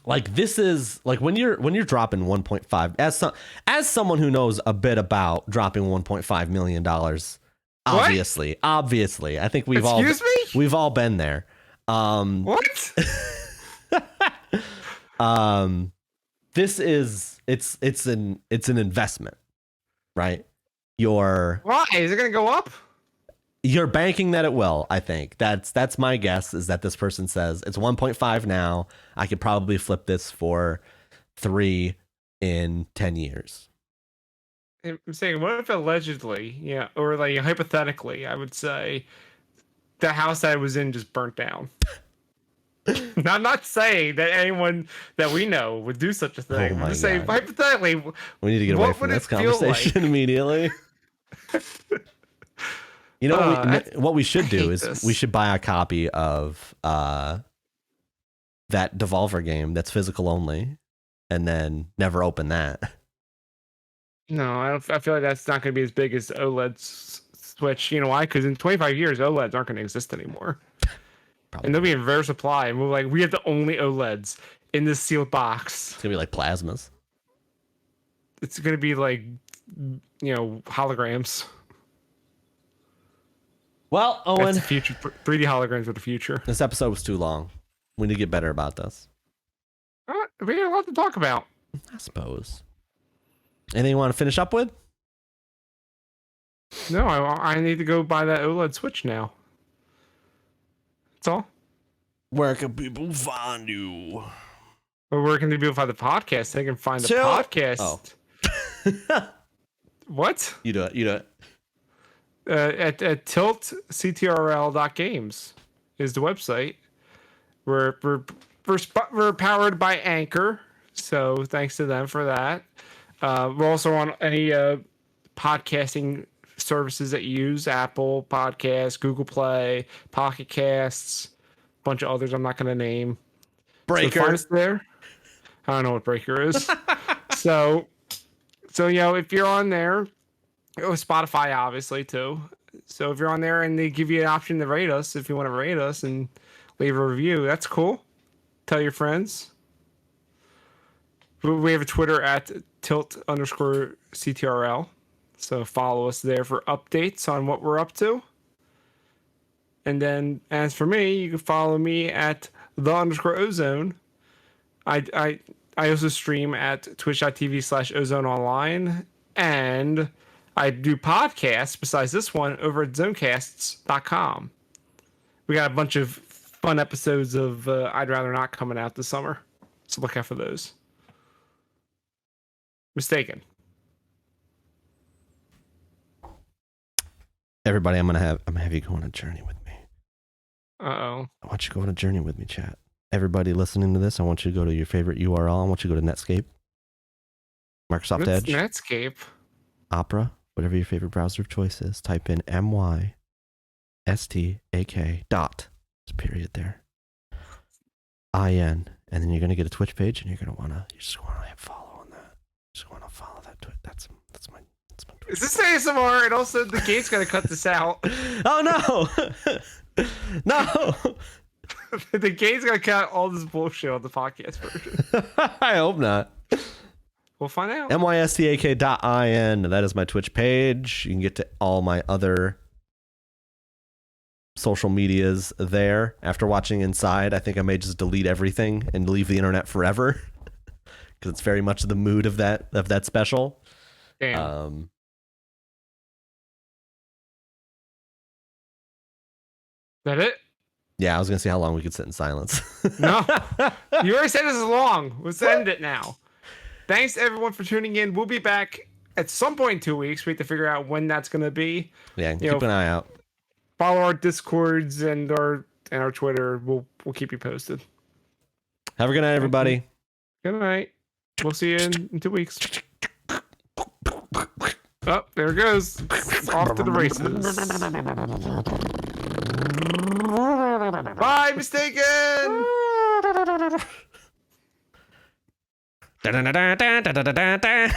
like, this is like when you're dropping 1.5 as someone who knows a bit about dropping 1.5 million dollars. Obviously, I think we've all been there.
What?
This is it's an investment, right?
Why is it gonna go up?
You're banking that it will. I think that's my guess, is that this person says it's 1.5 now. I could probably flip this for 3 in 10 years.
I'm saying, what if allegedly, yeah, or like hypothetically, I would say the house I was in just burnt down. I'm not saying that anyone that we know would do such a thing.
Oh
I'm just saying, hypothetically,
we need to get away from this conversation immediately. You know what we should do is we should buy a copy of that Devolver game that's physical only, and then never open that.
No, I feel like that's not going to be as big as OLED Switch. You know why? Because in 25 years, OLEDs aren't going to exist anymore. Probably. And they'll be in rare supply. And we have the only OLEDs in this sealed box.
It's going to be like plasmas.
It's going to be like, holograms.
Well, Owen,
that's the future. 3D holograms are the future.
This episode was too long. We need to get better about this.
We got a lot to talk about,
I suppose. Anything you want to finish up with?
No, I need to go buy that OLED Switch now. That's all.
Where can people find you?
Or where can people find the podcast? They can find the podcast.
Oh.
What?
You do it.
At tiltctrl.games is the website. We're powered by Anchor, so thanks to them for that. We're also on any podcasting services that you use: Apple Podcasts, Google Play, Pocket Casts, a bunch of others I'm not going to name.
Breaker.
So find us there. I don't know what Breaker is. so if you're on there, Spotify obviously too. So if you're on there and they give you an option to rate us, if you want to rate us and leave a review, that's cool. Tell your friends. We have a Twitter at tilt_CTRL. So follow us there for updates on what we're up to. And then as for me, you can follow me at _Ozone. I also stream at twitch.tv/OzoneOnline. And I do podcasts besides this one over at zonecasts.com. We got a bunch of fun episodes of I'd Rather Not coming out this summer. So look out for those. Mystakin.
Everybody, I'm gonna have you go on a journey with me.
Uh-oh.
I want you to go on a journey with me, chat. Everybody listening to this, I want you to go to your favorite URL. I want you to go to Netscape, Microsoft Edge,
Netscape,
Opera, whatever your favorite browser of choice is. Type in MYSTAK . There's a period there. IN, and then you're gonna get a Twitch page, and you just wanna hit follow on that. Just wanna follow that Twitch. That's my Twitch.
Is this ASMR? And also the gate's gonna cut this out.
Oh no! No!
The gate's gonna cut all this bullshit on the podcast version.
I hope not.
We'll find out.
MYSTAK.IN. That is my Twitch page. You can get to all my other social medias there. After watching Inside, I think I may just delete everything and leave the internet forever, because it's very much the mood of that special.
Damn. That it?
Yeah, I was gonna see how long we could sit in silence.
No, you already said this is long. Let's end it now. Thanks everyone for tuning in. We'll be back at some point in 2 weeks. We have to figure out when that's gonna be.
Yeah, keep an eye out.
Follow our Discords and our Twitter. We'll keep you posted.
Have a good night, everybody.
Good night. We'll see you in 2 weeks. Oh, there it goes. Off to the races. Bye, Mystakin!
Da-da-da-da-da-da-da-da.